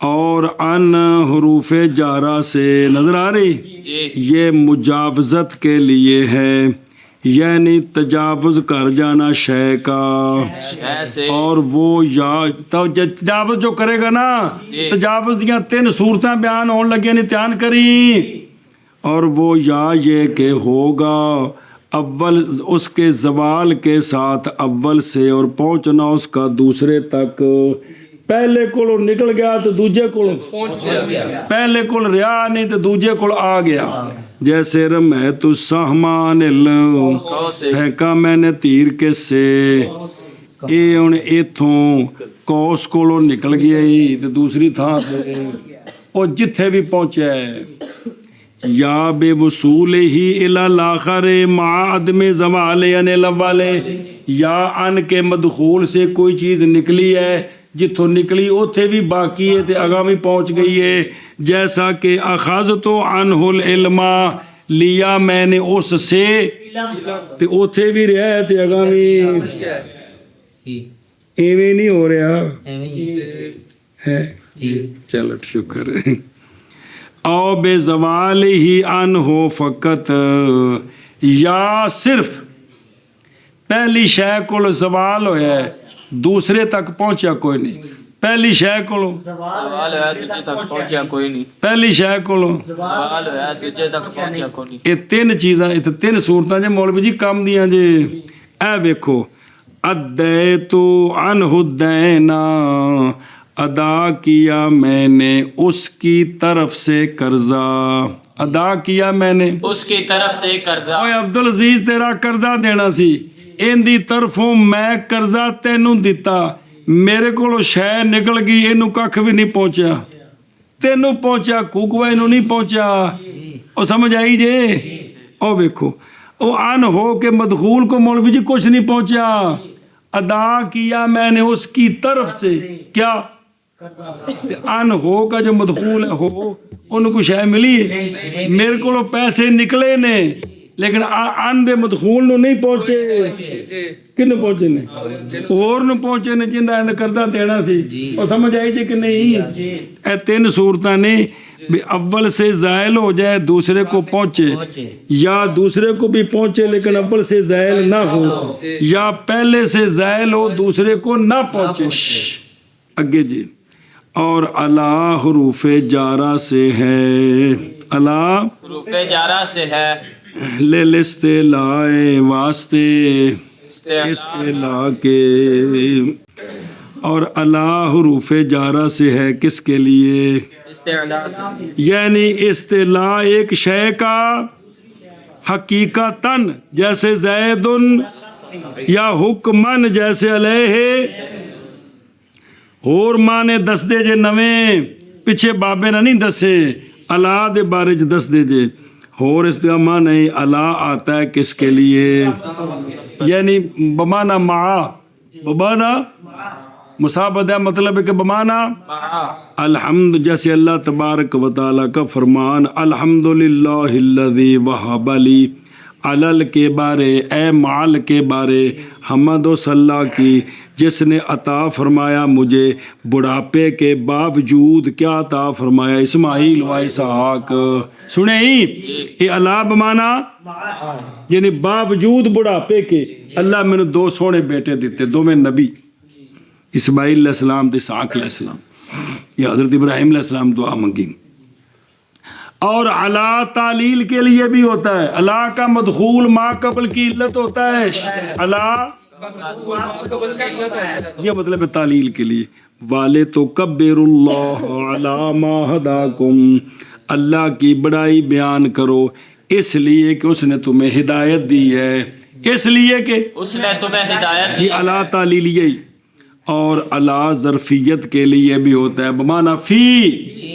اور ان حروف جارہ سے نظر آ رہی جی یہ مجاوزت کے لیے ہے, یعنی تجاوز کر جانا شے کا. ایسے اور وہ یا تجاوز جو کرے گا نا, تجاوز دیاں 3 صورتیں بیان ہون لگے نہیں دھیان کری. اور وہ یا یہ کہ ہوگا اول اس کے زوال کے ساتھ اول سے اور پہنچنا اس کا دوسرے تک. پہلے کول نکل گیا تو دوجے کول پہنچ گیا, پہلے کول رہا نہیں تو دوجے کول آ گیا. جیسے رمیت السہمان پھینکا میں نے تیر کے سے, اے ہن ایتھوں کوس کولوں نکل گیا ہی تے دوسری تھاں تے او جتھے بھی پہنچیا ہے. یا بے وصول ہی الی الاخر مع عدم زوال یعنی الاول, یا ان کے مدخول سے کوئی چیز نکلی ہے جتھوں نکلی اوتھے بھی باقی ہے تے اگاں بھی پہنچ گئی ہے. جیسا کہ اخذت عنہ العلم لیا میں نے اس سے تے اوتھے بھی رہا ہے تے اگاں بھی ایویں نہیں ہو رہا ہے. چلو شکر ہے. او بے زوال ہی ان ہو فقط, یا صرف پہلی شے کو زوال ہویا ہے دوسرے تک پہنچیا کوئی نہیں. پہلی شے کو سوال ہے دوجے تک پہنچیا کوئی نہیں, پہلی شے کو سوال ہے دوجے تک پہنچیا کوئی نہیں. یہ 3 چیزاں, یہ 3 صورتاں جے مولوی جی کم دیاں جے. اے ویکھو ادیتو عنہ الدینا, ادا کیا میں نے اس کی طرف سے قرضہ. ادا کیا میں نے اس کی طرف سے قرضہ. اوے عبدالعزیز تیرا قرضہ دینا سی, ان دی طرفوں میں قرضہ تینوں دیتا, میرے کو شے نکل گئی اینوں ککھ بھی نہیں پہنچیا, تینوں پہنچیا کوکوا اینوں نہیں پہنچیا. او سمجھ آئی جے. او ویکھو او ان ہو کے مدخول کو مولوی جی کچھ نہیں پہنچیا. ادا کیا میں نے اس کی طرف سے کیا, ان ہو کا جو مدخول ہے ہو انہوں کو شے ملی, میرے کو پیسے نکلے نے لیکن ان دے مدخول نو نہیں پہنچے. کنوں پہنچے نے اور نو پہنچے نے جنہاں اند قرضہ دینا سی. اور سمجھ آئی جی کہ نہیں. اے 3 صورتاں نے بھی اول سے زائل ہو جائے دوسرے کو پہنچے, یا دوسرے کو بھی پہنچے لیکن اول سے زائل نہ ہو, یا پہلے سے زائل ہو دوسرے کو نہ پہنچے. اگے جی. اور الا حروف جارہ سے ہے, الا حروف جارہ سے ہے, للاستعلاء واسطے استعلاء کے. اور الا حروف جارہ سے ہے کس کے لیے, استعلاء, یعنی استعلاء ایک شے کا حقیقتاً, جیسے زیدن یا حکمن جیسے علیہ اور ماں نے دس دے جے نویں پیچھے بابے نہ نہیں دسے اللہ دے بارے چ دس دے جے اور اس کا ماں نہیں اللہ آتا ہے کس کے لیے یعنی بمانا مع بمانا مصابت ہے مطلب ہے کہ بمانا الحمد جیسے اللہ تبارک و تعالیٰ کا فرمان الحمدللہ الذی وہب لی علل کے بارے اے مال کے بارے حمد و صلاح کی جس نے عطا فرمایا مجھے بڑھاپے کے باوجود کیا عطا فرمایا اسماعیل و اسحاق سنیں یہ اللہ بمانا یعنی باوجود بڑھاپے کے اللہ میں نے دو سونے بیٹے دیتے دو میں نبی اسماعیل علیہ السلام تے اسحاق علیہ السلام یا حضرت ابراہیم علیہ السلام دعا منگی اور علا تعلیل کے لیے بھی ہوتا ہے علا کا مدخول ما قبل کی علت ہوتا ہے علا یہ مطلب ہے تعلیل کے لیے والے تو کبر اللہ علی ما ہداکم اللہ کی بڑائی بیان کرو اس لیے کہ اس نے تمہیں ہدایت دی ہے اس لیے کہ اس نے تمہیں ہدایت دی یہ علا تعلیل یہی اور علا ظرفیت کے لیے بھی ہوتا ہے بمانا فی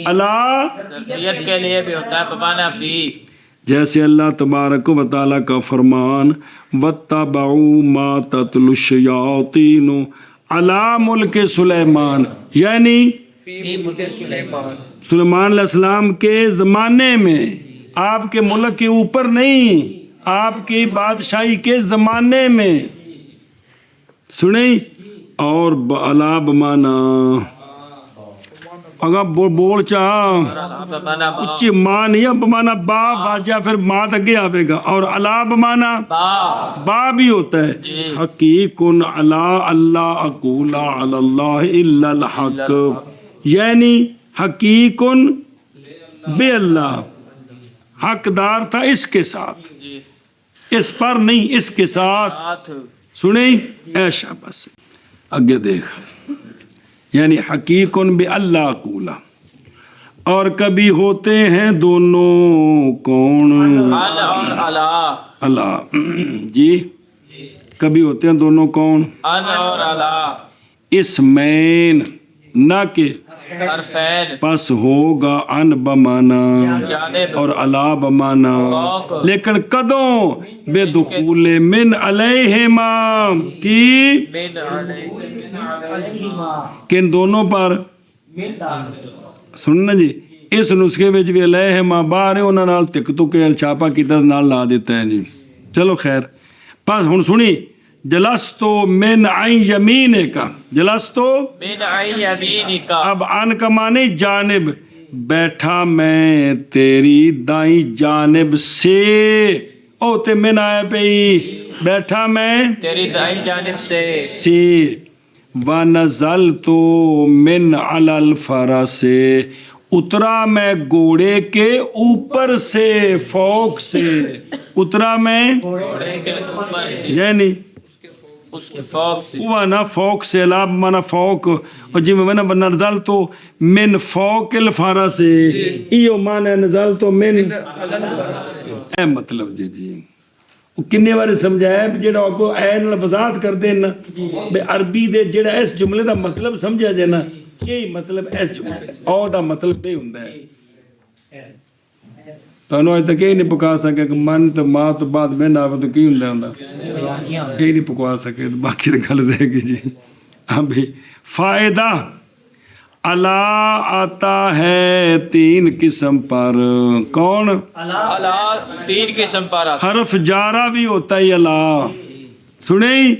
علا ظرفیت کے لیے بھی ہوتا ہے بمانا فی جیسے اللہ تبارک و تعالیٰ کا فرمان وَاتَّبَعُوا مَا تَتْلُو الشَّيَاطِينُ عَلَىٰ مُلْكِ سلیمان یعنی سلیمان علیہ السلام کے زمانے میں آپ کے ملک کے اوپر نہیں آپ کی بادشاہی کے زمانے میں سنیں اور علا بمانا اگر بول چاہ بمانا اچھی ماں نہیں ہے بمانا با واجہ پھر ماں تک آوے گا اور علا بمانا با بھی ہوتا ہے حقیقن علا اللہ اقولا علی اللہ الا الحق یعنی حقیقن بے اللہ حقدار تھا اس کے ساتھ اس پر نہیں اس کے ساتھ سنیں ایشا بس آگے دیکھ یعنی حقیقن بے اللہ اقولا اور کبھی ہوتے ہیں دونوں کون ان اور علا اللہ جی کبھی ہوتے ہیں دونوں کون ان اور علا اسمین نہ کہ حرفین پس ہوگا ان بمانا جانب اور علا بمانا لیکن کدوں بے دخول من علیہما کی من علیہما کن دونوں پر سننا جی اس نسخے وچ بھی علیہما باہر انہاں نال تک تو کے چھاپا کیتا نال لا دیتا ہے جی چلو خیر پس ہن سنی جلستو من عین یمین کا جلستو من عین یمینک اب ان کا معنی جانب بیٹھا میں تیری دائیں جانب سے او تے من آئے پئی بیٹھا میں تیری دائیں جانب سے وَنَزَلْتُ مِنْ عَلَى الْفَرَسِ اترا میں گھوڑے کے اوپر سے فوق سے اترا میں یعنی اس کے فوق سے ہوا نا فوق سے لاب مانا فوق اور جی میں نا نزل تو من فوق الفارا سے ایو مانا نزل تو من اے مطلب جی جی کنے بارے سمجھایا جڑا کو اے نال وضاحت کر دے نا بے عربی دے جڑا اس جملے دا مطلب سمجھا جائے نا یہی مطلب اس جملے او دا مطلب یہ ہوندا ہے تانوں اج تک یہ نہیں پکا سکے کہ من تو ماں تو بعد میں نہ آوے تو کی ہوندا ہوندا یہ نہیں پکوا سکے باقی تو گل رہ گئی جی ہاں بھائی فائدہ اللہ آتا ہے تین قسم پر کون علا تین قسم پر حرف جارہ بھی ہوتا ہے اللہ سنیں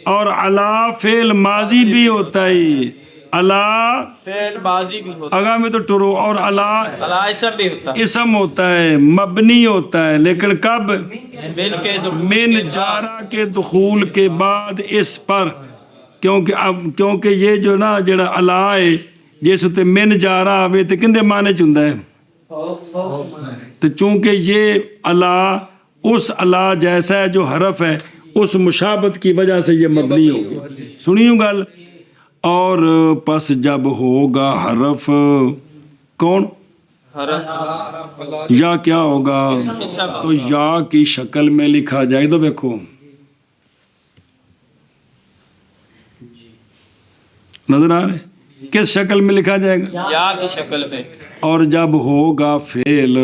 اور اللہ فعل ماضی بھی ہوتا ہے اللہ فعل ماضی بھی ہوتا اگا میں تو ٹرو اور اللہ ہے علا اسم بھی ہوتا اسم ہوتا ہے مبنی ہوتا ہے لیکن کب ہے من کے من جارہ کے دخول کے بعد اس پر کیونکہ یہ جو نا جڑا اللہ ہے جس تے من جارہ آوے تے کندے معنی چوندا ہے تو چونکہ یہ اللہ اس اللہ جیسا ہے جو حرف ہے اس مشابت کی وجہ سے یہ مبنی ہوگا سنیوں گل اور پس جب ہوگا حرف کون حرف یا کیا ہوگا تو یا کی شکل میں لکھا جائے تو دیکھو نظر آ رہے ہیں؟ کس شکل میں لکھا جائے گا؟ یا کی شکل میں. اور جب ہوگا فعل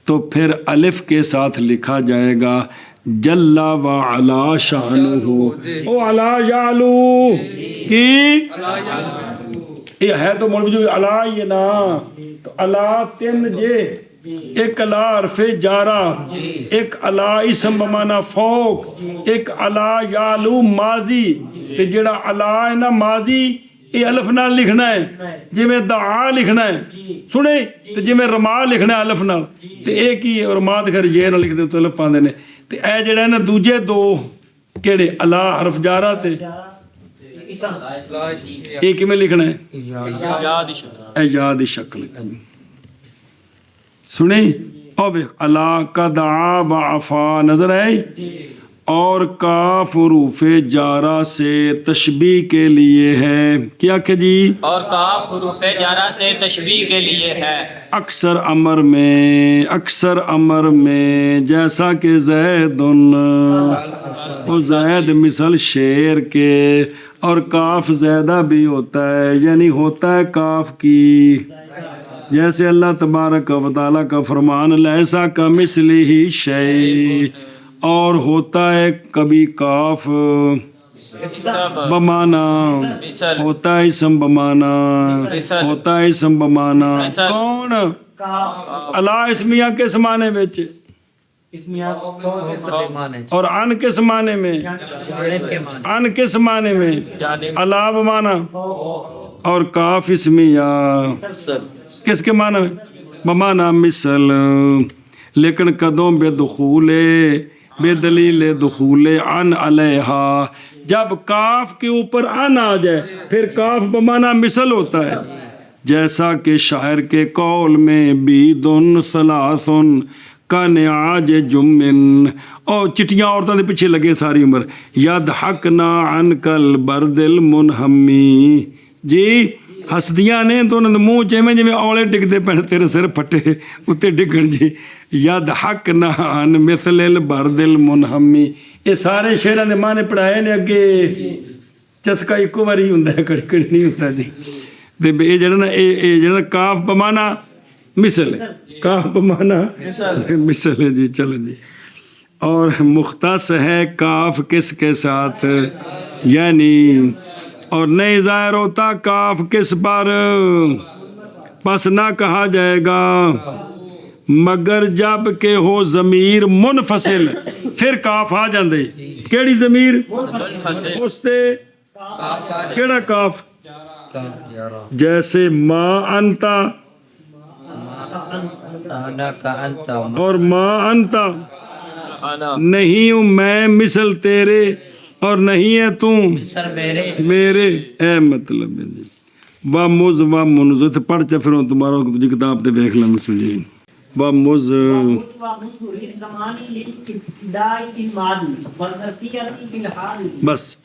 تو پھر الف کے ساتھ لکھا جائے گا جل و علا شانہ. او علا یعلو کی یہ ہے تو مولوی جو علا یہ نا تو علا تین جے ایک علا حرف جارہ ایک علا اسم بمانا فوق ایک علا یعلو ماضی تے جڑا علا ہے نا ماضی یہ الف نال لکھنا ہے جی میں دعا لکھنا ہے سنے تے جی میں رما لکھنا ہے الف نال تے ایک ہی اور ماں تے خیر یہ نہ لکھ دے تو الف پاندے نے تے اے جڑا ہے نا دوجے دو کیڑے علا حرف جارہ تے ایک میں لکھنا ہے یا دی شکل. اے یاد شکل سنیں اب علا کا دعا وعفا نظر آئے اور کاف حروف جارہ سے تشبیہ کے لیے ہے کیا کہ جی اور کاف حروف جارہ سے تشبیہ کے لیے ہے اکثر امر میں جیسا کہ زیدن وہ زید مثل شیر کے اور کاف زیادہ بھی ہوتا ہے یعنی ہوتا ہے کاف کی جیسے اللہ تبارک و تعالیٰ کا فرمان لیسا کمثلہ شیء اور ہوتا ہے کبھی کاف بمانا ہوتا ہے اسم بمانا ہوتا ہے اسم بمانا کون اللہ اسمیہ کس معنی وچ اور ان کس معنی میں ان کس معنی میں اللہ بمانا اور کاف اسمیہ کس کے معنی میں بمانا مثل لیکن قدوں بے دخول بے دلیل دخول ان علیہا جب کاف کے اوپر ان آ جائے پھر کاف بمانا مثل ہوتا ہے جیسا کہ شاعر کے قول میں بیدن ثلاثن کا نعاج جمن اور چٹیاں عورتوں دے پیچھے لگے ساری عمر یضحکنا عن کل برد المنہمی جی ہسدیاں نے تو انہوں نے منہ چیویں جی اولے ڈگتے پہنے تیرے سر پھٹے اتنے ڈگن جی یضحکنا عن مثل البرد المنہمی یہ سارے شعراں دے معنی پڑھائے نے اگے چسکا ایکو واری ہوندا ہے کڑی کڑی نہیں ہوتا جی تے یہ جڑا کاف بمانا مثل ہے کاف بمانا مثل ہے جی چلو جی اور مختص ہے کاف کس کے ساتھ یعنی اور نہیں ظاہر ہوتا کاف کس پر پس نہ کہا جائے گا مگر جب کہ ہو ضمیر منفصل پھر کاف آ جاندے کیڑی ضمیر اس سے کیڑا کاف جیسے ما انتا اور ما انتا نہیں ہوں میں مثل تیرے اور نہیں ہے تم میرے اے مطلب ہے جی و مز و منز تے پڑھ چا پھر تمہارا جی کتاب تے دیکھ لیں سجین و مز بس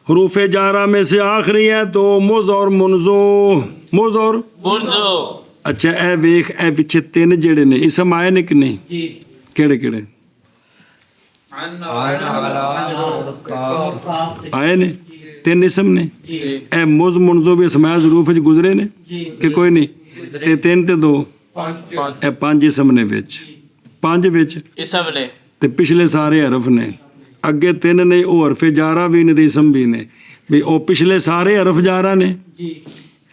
حروف جارہ میں سے آخری ہے تو مز اور منزو مز اور منزو اچھا اے ویکھ اے پیچھے تین جڑے نے اسم آئے نے کہ نہیں کیڑے کیڑے آئے نے تین اسم نے اے مز منزو بھی اسماء ظروف وچ گزرے نے کہ کوئی نہیں تے تین تے دو اے پانچ اسم نے وچ پانچ وچ اسم نے تے پچھلے سارے حرف نے اگے تین نے او حرف جارہ بھی نے تے اسم بھی نے بھی او پچھلے سارے حرف جارہ نے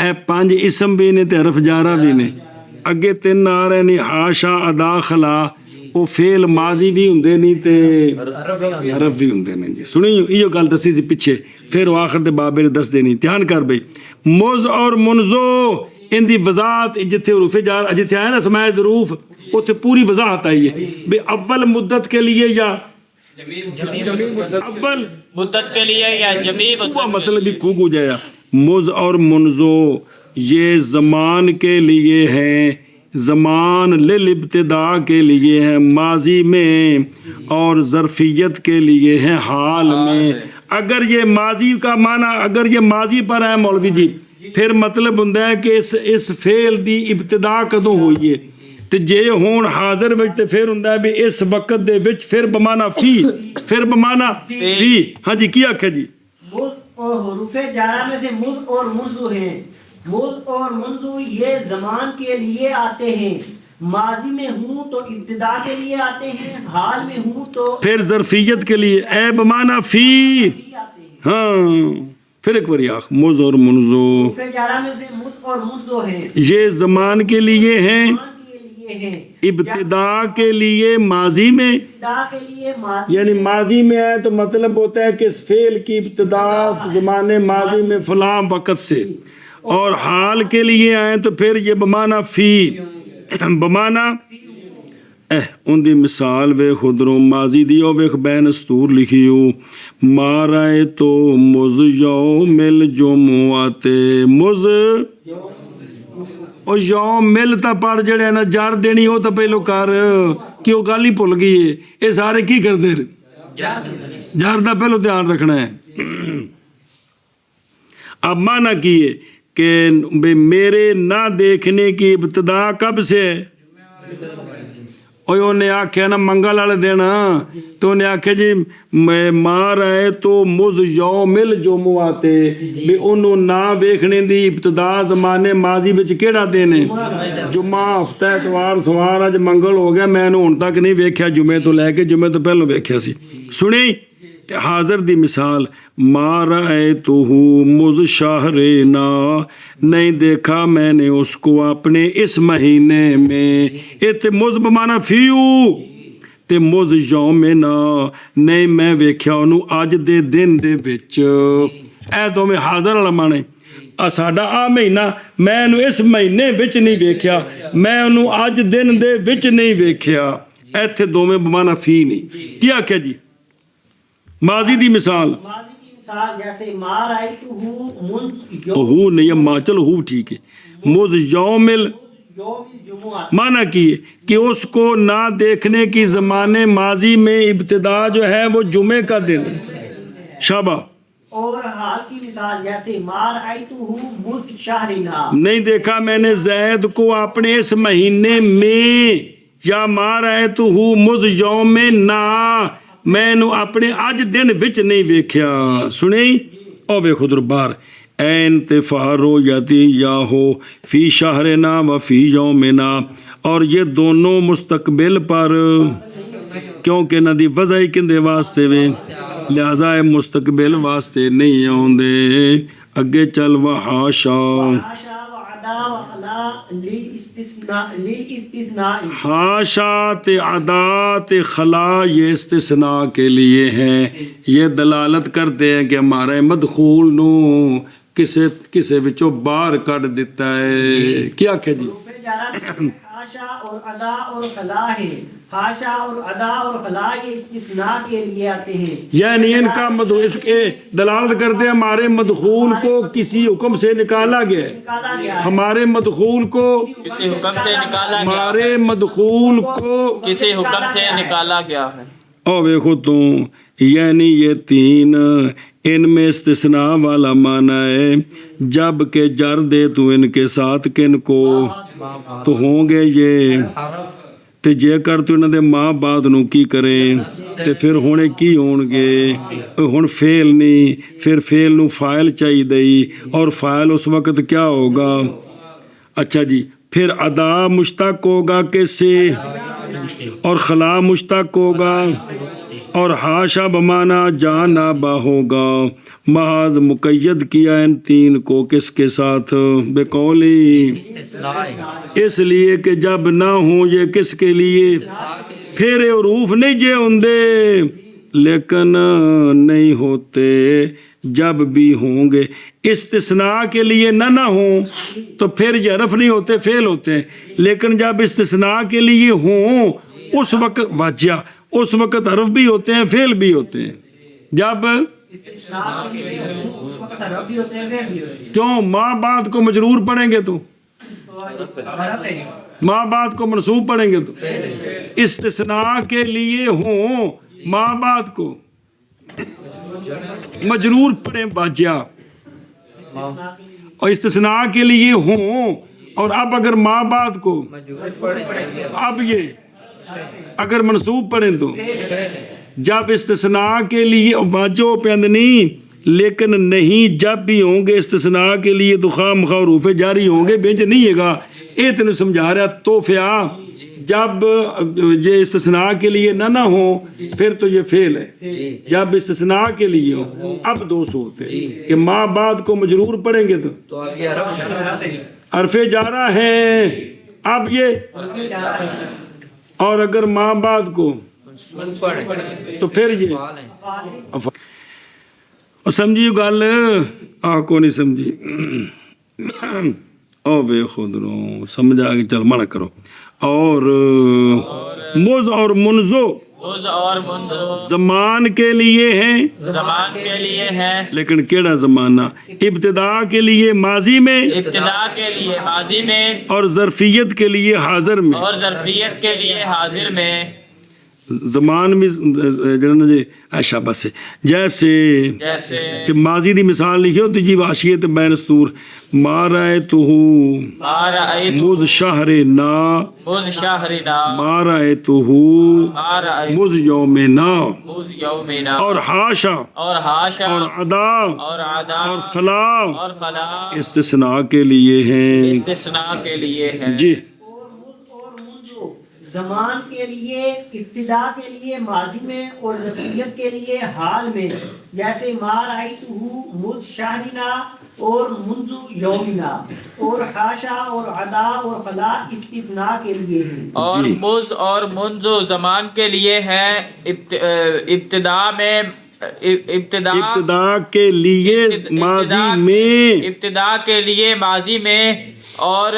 اے پانچ اسم بھی نے تے حرف جارہ بھی نے اگے تین آ رہے نے حاشا ادا خلا وہ فعل ماضی بھی ہوندے نہیں تے حرف بھی ہوندے نہیں جی سنی یہ گل دسی سی پیچھے پھر وہ آخر دے بابے نے دس دینی دھیان کر بھئی مز اور منزو ان دی وضاحت جتھے حروف جار جتھے آئے نا اسماء ظروف اتنے پوری وضاحت آئی ہے بے اول مدت کے لیے یا اول مدت کے لیے یا جمی وہ مطلب بھی خوب ہو جایا مز اور منزو یہ زمان کے لیے ہے زمان للابتداء کے لیے ہے ماضی میں اور ظرفیت کے لیے ہے حال میں اگر یہ ماضی کا معنی اگر یہ ماضی پر ہے مولوی جی پھر مطلب ہوتا ہے کہ اس فعل دی ابتدا کدوں ہوئی ہے تے جے ہون حاضر وچ تے پھر ہوندا ہے بھی اس وقت دے وچ پھر بمانا فی پھر بمانا فی ہاں جی کی آکھے جی اور حروف جارہ میں سے مذ اور منذ ہیں. مذ اور منذ یہ زمان کے لیے آتے ہیں. ماضی میں ہوں تو ابتدا کے لیے آتے ہیں, حال میں ہوں تو پھر ظرفیت کے لیے اے بمانا فی. بھی آتے ہیں. ہاں پھر ایک بار آخ مز اور منزو حروف جارہ میں سے مذ اور منذ ہیں. یہ زمان کے لیے ہیں, زمان کے لیے ہیں. ابتدا کے لیے ماضی میں, ابتدا کے لیے ماضی یعنی ماضی میں ہے تو مطلب ہوتا ہے کہ اس فعل کی ابتدا زمانے ماضی میں فلاں وقت سے, اور حال کے لیے آئے تو پھر یہ بمانا فی بمانا ان دی مثال وے خدروں ماضی دیو ویخ بین استور لکھیو مارائے تو مز یوم الجمعات مز او یوم مل تا پڑھ جڑے نا جار دینی ہو تا پہلو کر کیوں گالی بھول گئی ہے یہ سارے کی کر دے جار دا پہلو دھیان رکھنا ہے. اب معنی کیے کہ میرے نہ دیکھنے کی ابتدا کب سے ہے؟ انہیں آکھیا نا منگل والے دن تو انہیں آکھیا جی مار آئے تو مز یوم الجمعات بھی انہوں نہ ویکھنے دی ابتدا زمانے ماضی بچ کیڑا دن ہے؟ جمعہ ہفتہ اتوار سوار اج منگل ہو گیا میں ہن تک نہیں ویکھیا جمعے تو لے کے جمعے تو پہلو ویکھیا سی. سنی حاضر دی مثال مار آئے تو مز شہرینا نہیں دیکھا میں نے اس کو اپنے اس مہینے میں تے مز بمانا فیو تے مز یومنا نہیں میں ویکھیا انہوں اج دے دن دے وچ اے تو میں حاضر والا مانے ساڈا آ مہینہ میں انہوں اس مہینے وچ نہیں ویکھیا میں انہوں اج دن دے وچ نہیں ویکھیا ایتھے دو میں بمانا فی نہیں. کیا کیا جی ماضی دی مثال ماضی کی مثال جیسے مار آئی تو منذ ہو نہیں ہے چلو ہو ٹھیک ہے مز یوم جمعہ معنی کی ہے کہ اس کو نہ دیکھنے کی زمانے ماضی میں ابتدا جو ہے وہ جمعے کا دن شابہ. اور حال کی مثال جیسے مار آئی تو مذ شہرینا نہیں دیکھا میں نے زید کو اپنے اس مہینے میں یا مار آئے تو مز یوم نا میں نو اپنے اج دن وچ نہیں ویکھیا. سنی او ویکھو دربار این تفارو یتی یا ہو فی شہرنا و فی یومنا اور یہ دونوں مستقبل پر کیونکہ نہ دی وضعی کندے واسطے وے لہذا مستقبل واسطے نہیں آندے. اگے چل و حاشا حاشا و عدا و خلا للاستثناء حاشا تے عدا تے خلا یہ استثناء کے لیے ہیں. یہ دلالت کرتے ہیں کہ ہمارے مدخول نو کسے وچوں باہر کٹ دیتا ہے. کیا کہ جی حروف جارہ میں حاشا اور ادا اور خلا ہے. حاشا اور ادا اور خلا یہ استثناء کے لیے آتے ہیں. یعنی ان کا اس کے دلالت کرتے ہیں ہمارے مدخول کو کسی حکم سے نکالا گیا ہے. نکالا گیا ہے. ہمارے مدخول کو کسی حکم سے نکالا گیا ہمارے مدخول کو کسی حکم سے نکالا گیا ہے. او ویکھو تو یعنی یہ تین ان میں استثناء والا معنی ہے جب کہ جر دے تو ان کے ساتھ کن کو تو ہوں گے یہ تے جے کر تو انہاں دے ماں بعد نو کی کریں تے پھر ہونے کی ہون گے ہن فعل نہیں پھر فعل نو فاعل چاہیے دئی اور فاعل اس وقت کیا ہوگا. اچھا جی پھر ادا مشتق ہوگا کس سے اور خلا مشتق ہوگا اور حاشا بمانا جانبا ہوگا. محاذ مقید کیا ان تین کو کس کے ساتھ بقولی اس لیے کہ جب نہ ہوں یہ کس کے لیے پھر حروف نہیں جے ہوندے لیکن نہیں ہوتے جب بھی ہوں گے. استثناء کے لیے نہ ہوں تو پھر یہ حرف نہیں ہوتے فعل ہوتے ہیں. لیکن جب استثناء کے لیے ہوں اس وقت واجہ اس وقت حرف بھی ہوتے ہیں فعل بھی ہوتے ہیں. جب استثناء کے لیے اس وقت حرف بھی ہوتے ہیں فعل بھی ہوتے ہیں. کیوں ماں بعد کو مجرور پڑھیں گے تو حرف ہے. ماں بعد کو منصوب پڑھیں گے تو استثناء کے لیے ہوں ماں بعد کو مجرور پڑھیں باجیا اور استثناء کے لیے ہوں اور اب اگر ماں بعد کو اب یہ اگر منصوب پڑھیں تو جب استثناء کے لیے واجو پیندنی لیکن نہیں جب بھی ہوں گے استثناء کے لیے تو خواہ مخواہ حروف جاری ہوں گے، بینچ نہیں ہے گا. یہ تینوں سمجھا رہا توفیہ جب یہ استثناء کے لیے نہ ہو پھر تو یہ فعل ہے، جب استثناء کے لیے ہو. اب دو صورت ہے کہ ما بعد کو مجرور پڑھیں گے تو اب یہ حرف جارہ ہے، اب یہ، اور اگر ما بعد کو تو پھر یہ سمجھی گل آ کو نہیں سمجھی او بے خود رو سمجھ آ گئی. چل منع کرو. اور مز اور منزو مز اور منذ زمان کے لیے ہیں، زمان کے لیے ہے، لیکن کیڑا زمانہ؟ ابتدا کے لیے ماضی میں، ابتدا کے لیے ماضی میں، اور ظرفیت کے لیے حاضر میں. اور ظرفیت کے لیے حاضر میں. زمان میں جنہوں نے شاباش ہے، جیسے جیسے کہ ماضی دی مثال لکھی ہو تجی واشیت بین سطور ما رأیتہو ما رأیت مذ شہرنا، مذ شہرنا، ما رأیتہو ما رأیت مذ یومنا، مذ یومنا، اور حاشا اور حاشا، اور ادا اور عدا، اور خلا اور خلا استثناء کے لیے ہیں. استثناء کے لیے ہے. جی اور مذ اور منذ زمان کے لیے، ابتدا کے لیے ماضی میں، اور ظرفیت کے لیے حال میں، جیسے ما رأیتہ مذ شہرنا اور منذ یومنا، اور حاشا اور عدا اور خلا استثناء کے لیے ہیں. اور جی. مز اور منذ زمان کے لیے ہے، ابتدا میں، ابتدا کے لیے ماضی میں، ابتدا کے لیے ماضی میں، اور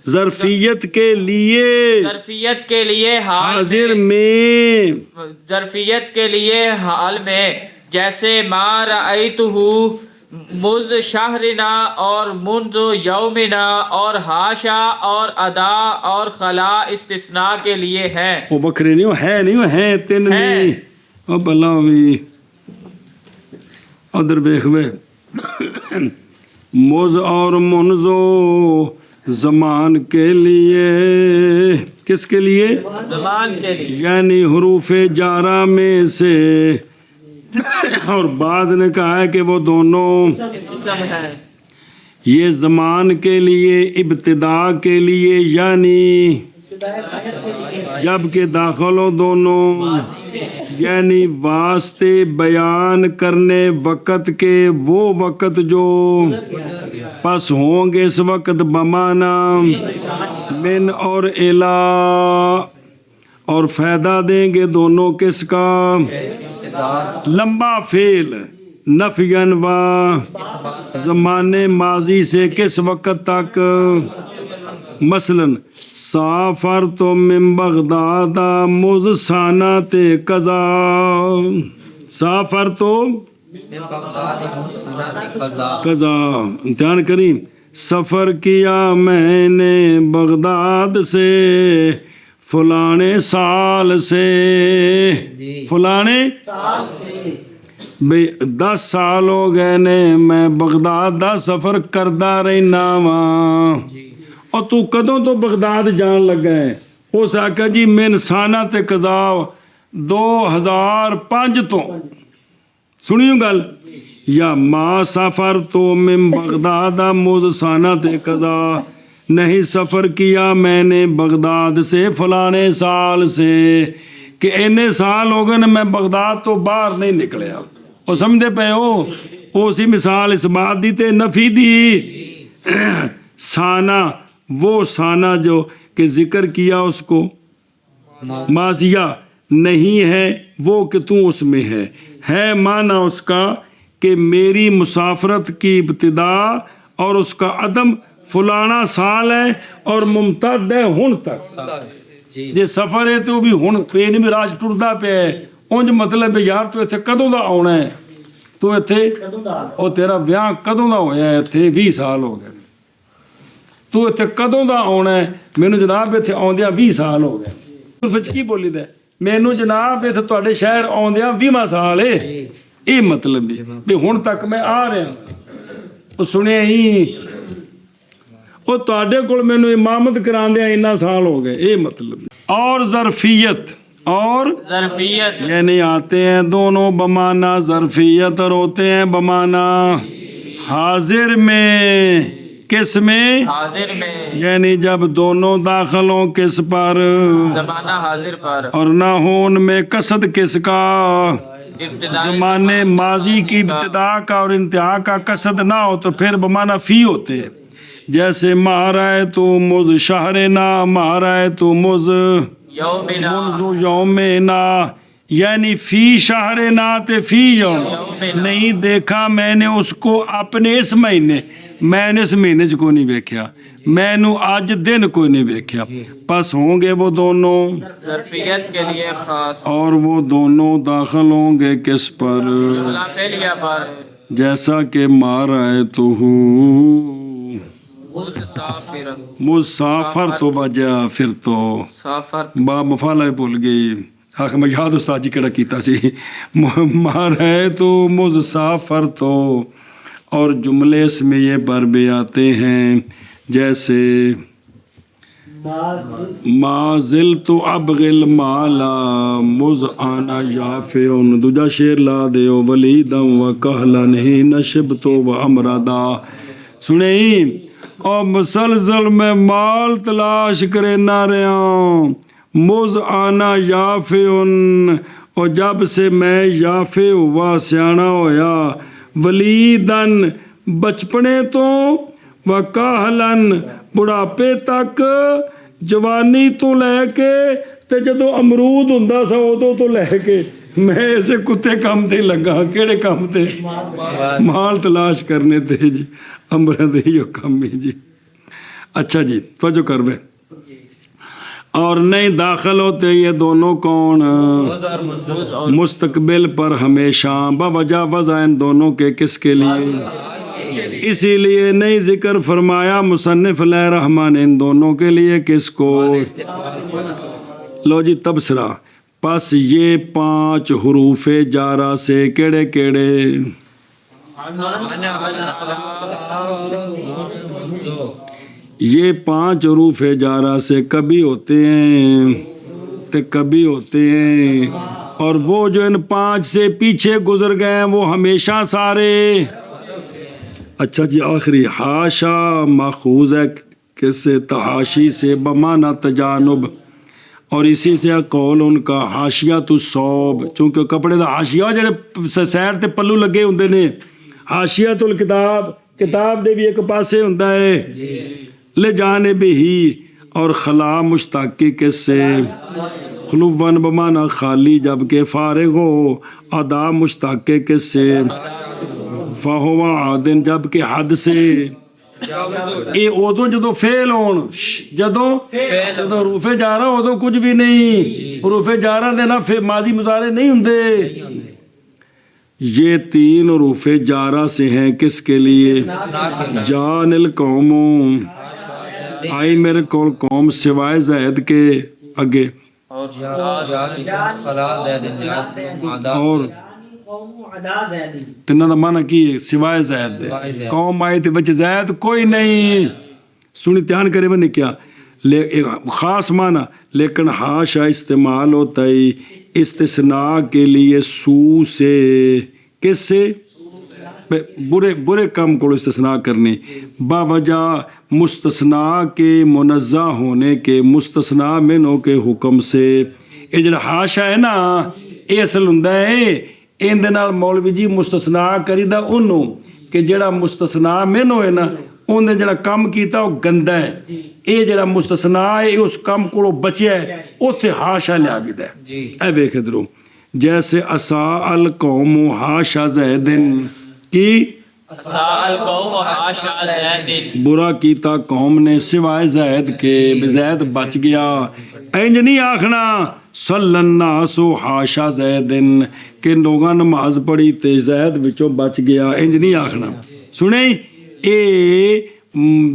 ظرفیت کے لیے ظرفیت کے لیے حال حاضر میں، میں، ظرفیت کے لیے حال میں، جیسے ما رأیتہ مذ شہرنا اور منذ یومنا، اور حاشا اور ادا اور خلا استثناء کے لیے ہے. وہ بکرے نہیں، وہ ہے نہیں، وہ ہے تین ہے. نہیں. او بلا بھی ادھر بیخ بے مز اور منزو زمان کے لیے، کس کے لیے؟ زمان کے لیے. یعنی حروف جارہ میں سے، اور بعض نے کہا ہے کہ وہ دونوں اسم ہے. یہ زمان کے لیے، ابتدا کے لیے، یعنی جب کہ داخل ہو دونوں، یعنی واسطے بیان کرنے وقت کے وہ وقت جو پس ہوں گے اس وقت بمانا من اور الا، اور فائدہ دیں گے دونوں کس کا؟ لمبا فعل نفیاً و زمانے ماضی سے کس وقت تک؟ مثلاً سافرت من بغداد مذ سانات قضا، سافرت قضا، امتحان کریم، سفر کیا میں نے بغداد سے فلانے سال سے، فلانے بھئی 10 سال ہو گئے نے میں بغداد دا سفر کردہ رہنا وا. اور تو کدوں تو بغداد جان لگا ہے؟ اس آقا جی من سانات قضا 2005 تو. سنیو گل، یا ما سفر تو من بغداد مذ سانات قضا، نہیں سفر کیا میں نے بغداد سے فلانے سال سے، کہ اینے سال ہو گئے میں بغداد تو باہر نہیں نکلیا. اور سمجھے پہ ہو اسی مثال اس بات دی تے نفی دی. سانہ وہ سانہ جو کہ ذکر کیا اس کو ماضیہ نہیں ہے وہ کہ تو اس میں ہے معنی اس کا کہ میری مسافرت کی ابتدا اور اس کا عدم فلانا سال ہے اور ممتد ہے ہن تک. جے سفر ہے تو بھی ہن پین بھی راج ٹردا پہ ہے. اونج مطلب ہے یار تو اتنے کدوں دا آنا ہے، تو اتنے اور تیرا ویاہ کدوں دا ہویا ہے، اتنے 20 سال ہو گئے. تو اتنے کدوں دا آنا ہے؟ مینوں جناب اتنے آندیاں 20 سال ہو گئے. سچ کی بولی دے مینوں جناب اتنے تواڈے شہر آندیاں 20واں سال ہے. یہ مطلب بھی ہن تک میں آ رہا. وہ سنیا ہی وہ تواڈے کول مینوں امامت کراندیاں اتنا سال ہو گئے. یہ مطلب. اور ظرفیت اور ظرفیت یعنی آتے ہیں دونوں بمانا ظرفیت اور ہوتے ہیں بمانا حاضر میں. کس میں؟ حاضر میں، یعنی جب دونوں داخل ہوں کس پر؟ زمانہ حاضر پر. اور نہ ہو ان میں قصد کس کا؟ ابتدائی زمانے ماضی کی ابتدا کا اور انتہا کا قصد نہ ہو تو پھر بمانا فی ہوتے ہیں. جیسے مارائے تو مز شہرنا، مارائے تو مز یومنا، منذ یومنا، یعنی فی شہرنا تے فی یوم. نہیں دیکھا میں نے اس کو اپنے اس مہینے، میں نے اس مہینے کو نہیں دیکھا، میں نے آج دن کو نہیں دیکھا. پس ہوں گے وہ دونوں ظرفیت کے لیے خاص، اور وہ دونوں داخل ہوں گے کس پر؟ جملہ فعلیہ پر. جیسا کہ مارائے تو مسافر، مسافر تو وجہ پھر تو سافر، با مفالہ بھول گئی. آخر میں یاد استاد جی کہڑا کیتا سی. مارائے تو مسافر تو، اور جملے اس میں یہ بر بھی آتے ہیں جیسے ما زلت ابغل مالا مز آنا یافعن. دوجا شیر لا دیو ولیدا و کہلن ہی نشبت و امردا. سنیں اور مسلسل میں مال تلاش کرے نہ رہا مز آنا یافعن، اور جب سے میں یافع ہوا سیانا ہویا، ولیدن بچپنے تو، و کاہلن بڑھاپے تک، جوانی تو لے کے تے جدو امرود ہوندا سا ادو تو لے کے میں ایسے کتے کام تے لگا. کیڑے کام تے؟ مال تلاش کرنے تے جی. امر دے یو کم جی. اچھا جی توجہ کروے. اور نہیں داخل ہوتے یہ دونوں کون؟ مستقبل پر ہمیشہ بوجہ وضع ان دونوں کے کس کے لیے؟ اسی لیے نہیں ذکر فرمایا مصنف علیہ الرحمن ان دونوں کے لیے کس کو؟ لو جی تبصرہ. پس یہ 5 حروف جارہ سے کیڑے کیڑے؟ یہ 5 حروف جارہ سے کبھی ہوتے ہیں تے کبھی ہوتے ہیں، اور وہ جو ان 5 سے پیچھے گزر گئے ہیں وہ ہمیشہ سارے. اچھا جی آخری حاشا ماخوذ ہے کس سے؟ تحاشی سے بمانا تجانب، اور اسی سے قول ان کا حاشیۃ الصوب، چونکہ کپڑے دا حاشیہ جڑے سائڈ تے پلو لگے ہوندے نے. حاشیۃ الکتاب، کتاب دے بھی ایک پاسے ہوندا ہے لے جانب ہی. اور خلا مشتاقی کس سے؟ خلوون بمانا خالی جبکہ فارغ ہو. ادا مشتاقی کس سے؟ فہو عادن جبکہ حد سے. اے ادو جدو فعل ہون، جدو حروف جارہ ادو کچھ بھی نہیں. حروف جارہ دے نا ماضی مضارع نہیں ہوندے. یہ 3 حروف جارہ سے ہیں کس کے لیے؟ جان القوم، آئی میرے کول قوم سوائے زید کے اگے، اور تنہ دا معنی کی ہے؟ سوائے زید دے. قوم آئی تھی بچے زید کوئی نہیں. سنی دھیان کرے میں نے کیا خاص معنی، لیکن حاشا استعمال ہوتا ہے استثناء کے لیے سو سے. کس سے؟ برے کام کو استثناء کرنے، باوجہ مستثناء کے منزہ ہونے کے، مستثناء منوں کے حکم سے. یہ جڑا حاشا ہے نا یہ اصل ہوندا ہے ان دے نال مولوی جی مستثناء کریدا انہوں کہ جڑا مستثناء منوں ہے نا ان نے جڑا کام کیتا وہ گندا ہے. یہ جڑا مستثناء ہے اس کام کو بچیا ہے اوتھے حاشا لیا گیا ہے. اے ویکھ ادھروں جیسے اساء القوم حاشا زیدن کی، برا کیتا قوم نے سوائے زید کے، زید بچ گیا. انج نہیں آخنا صلی الناس حاشا زیدن کہ لوگاں نماز پڑھی تے زید وچوں بچ گیا، انج نہیں آخنا. سنیں اے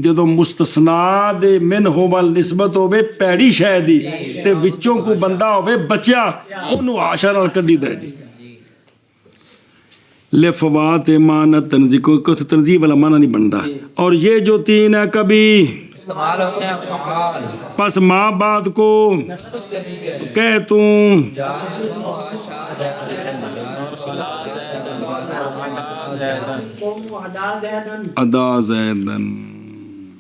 جدو مستثناء دے من ہو وال نسبت ہوے پیڑی شے دی تے وچوں کو بندہ ہوے بچیا اونوں حاشا نال کڈی دے جی. لفوات معنی تنزیح کو تنزیح والا معنی نہیں بنتا. اور یہ جو 3 ہے کبھی استعمال ہوتے ہیں فعال پس ماں بعد کو کہہ توں قوم ادا زیدن ادا زیدن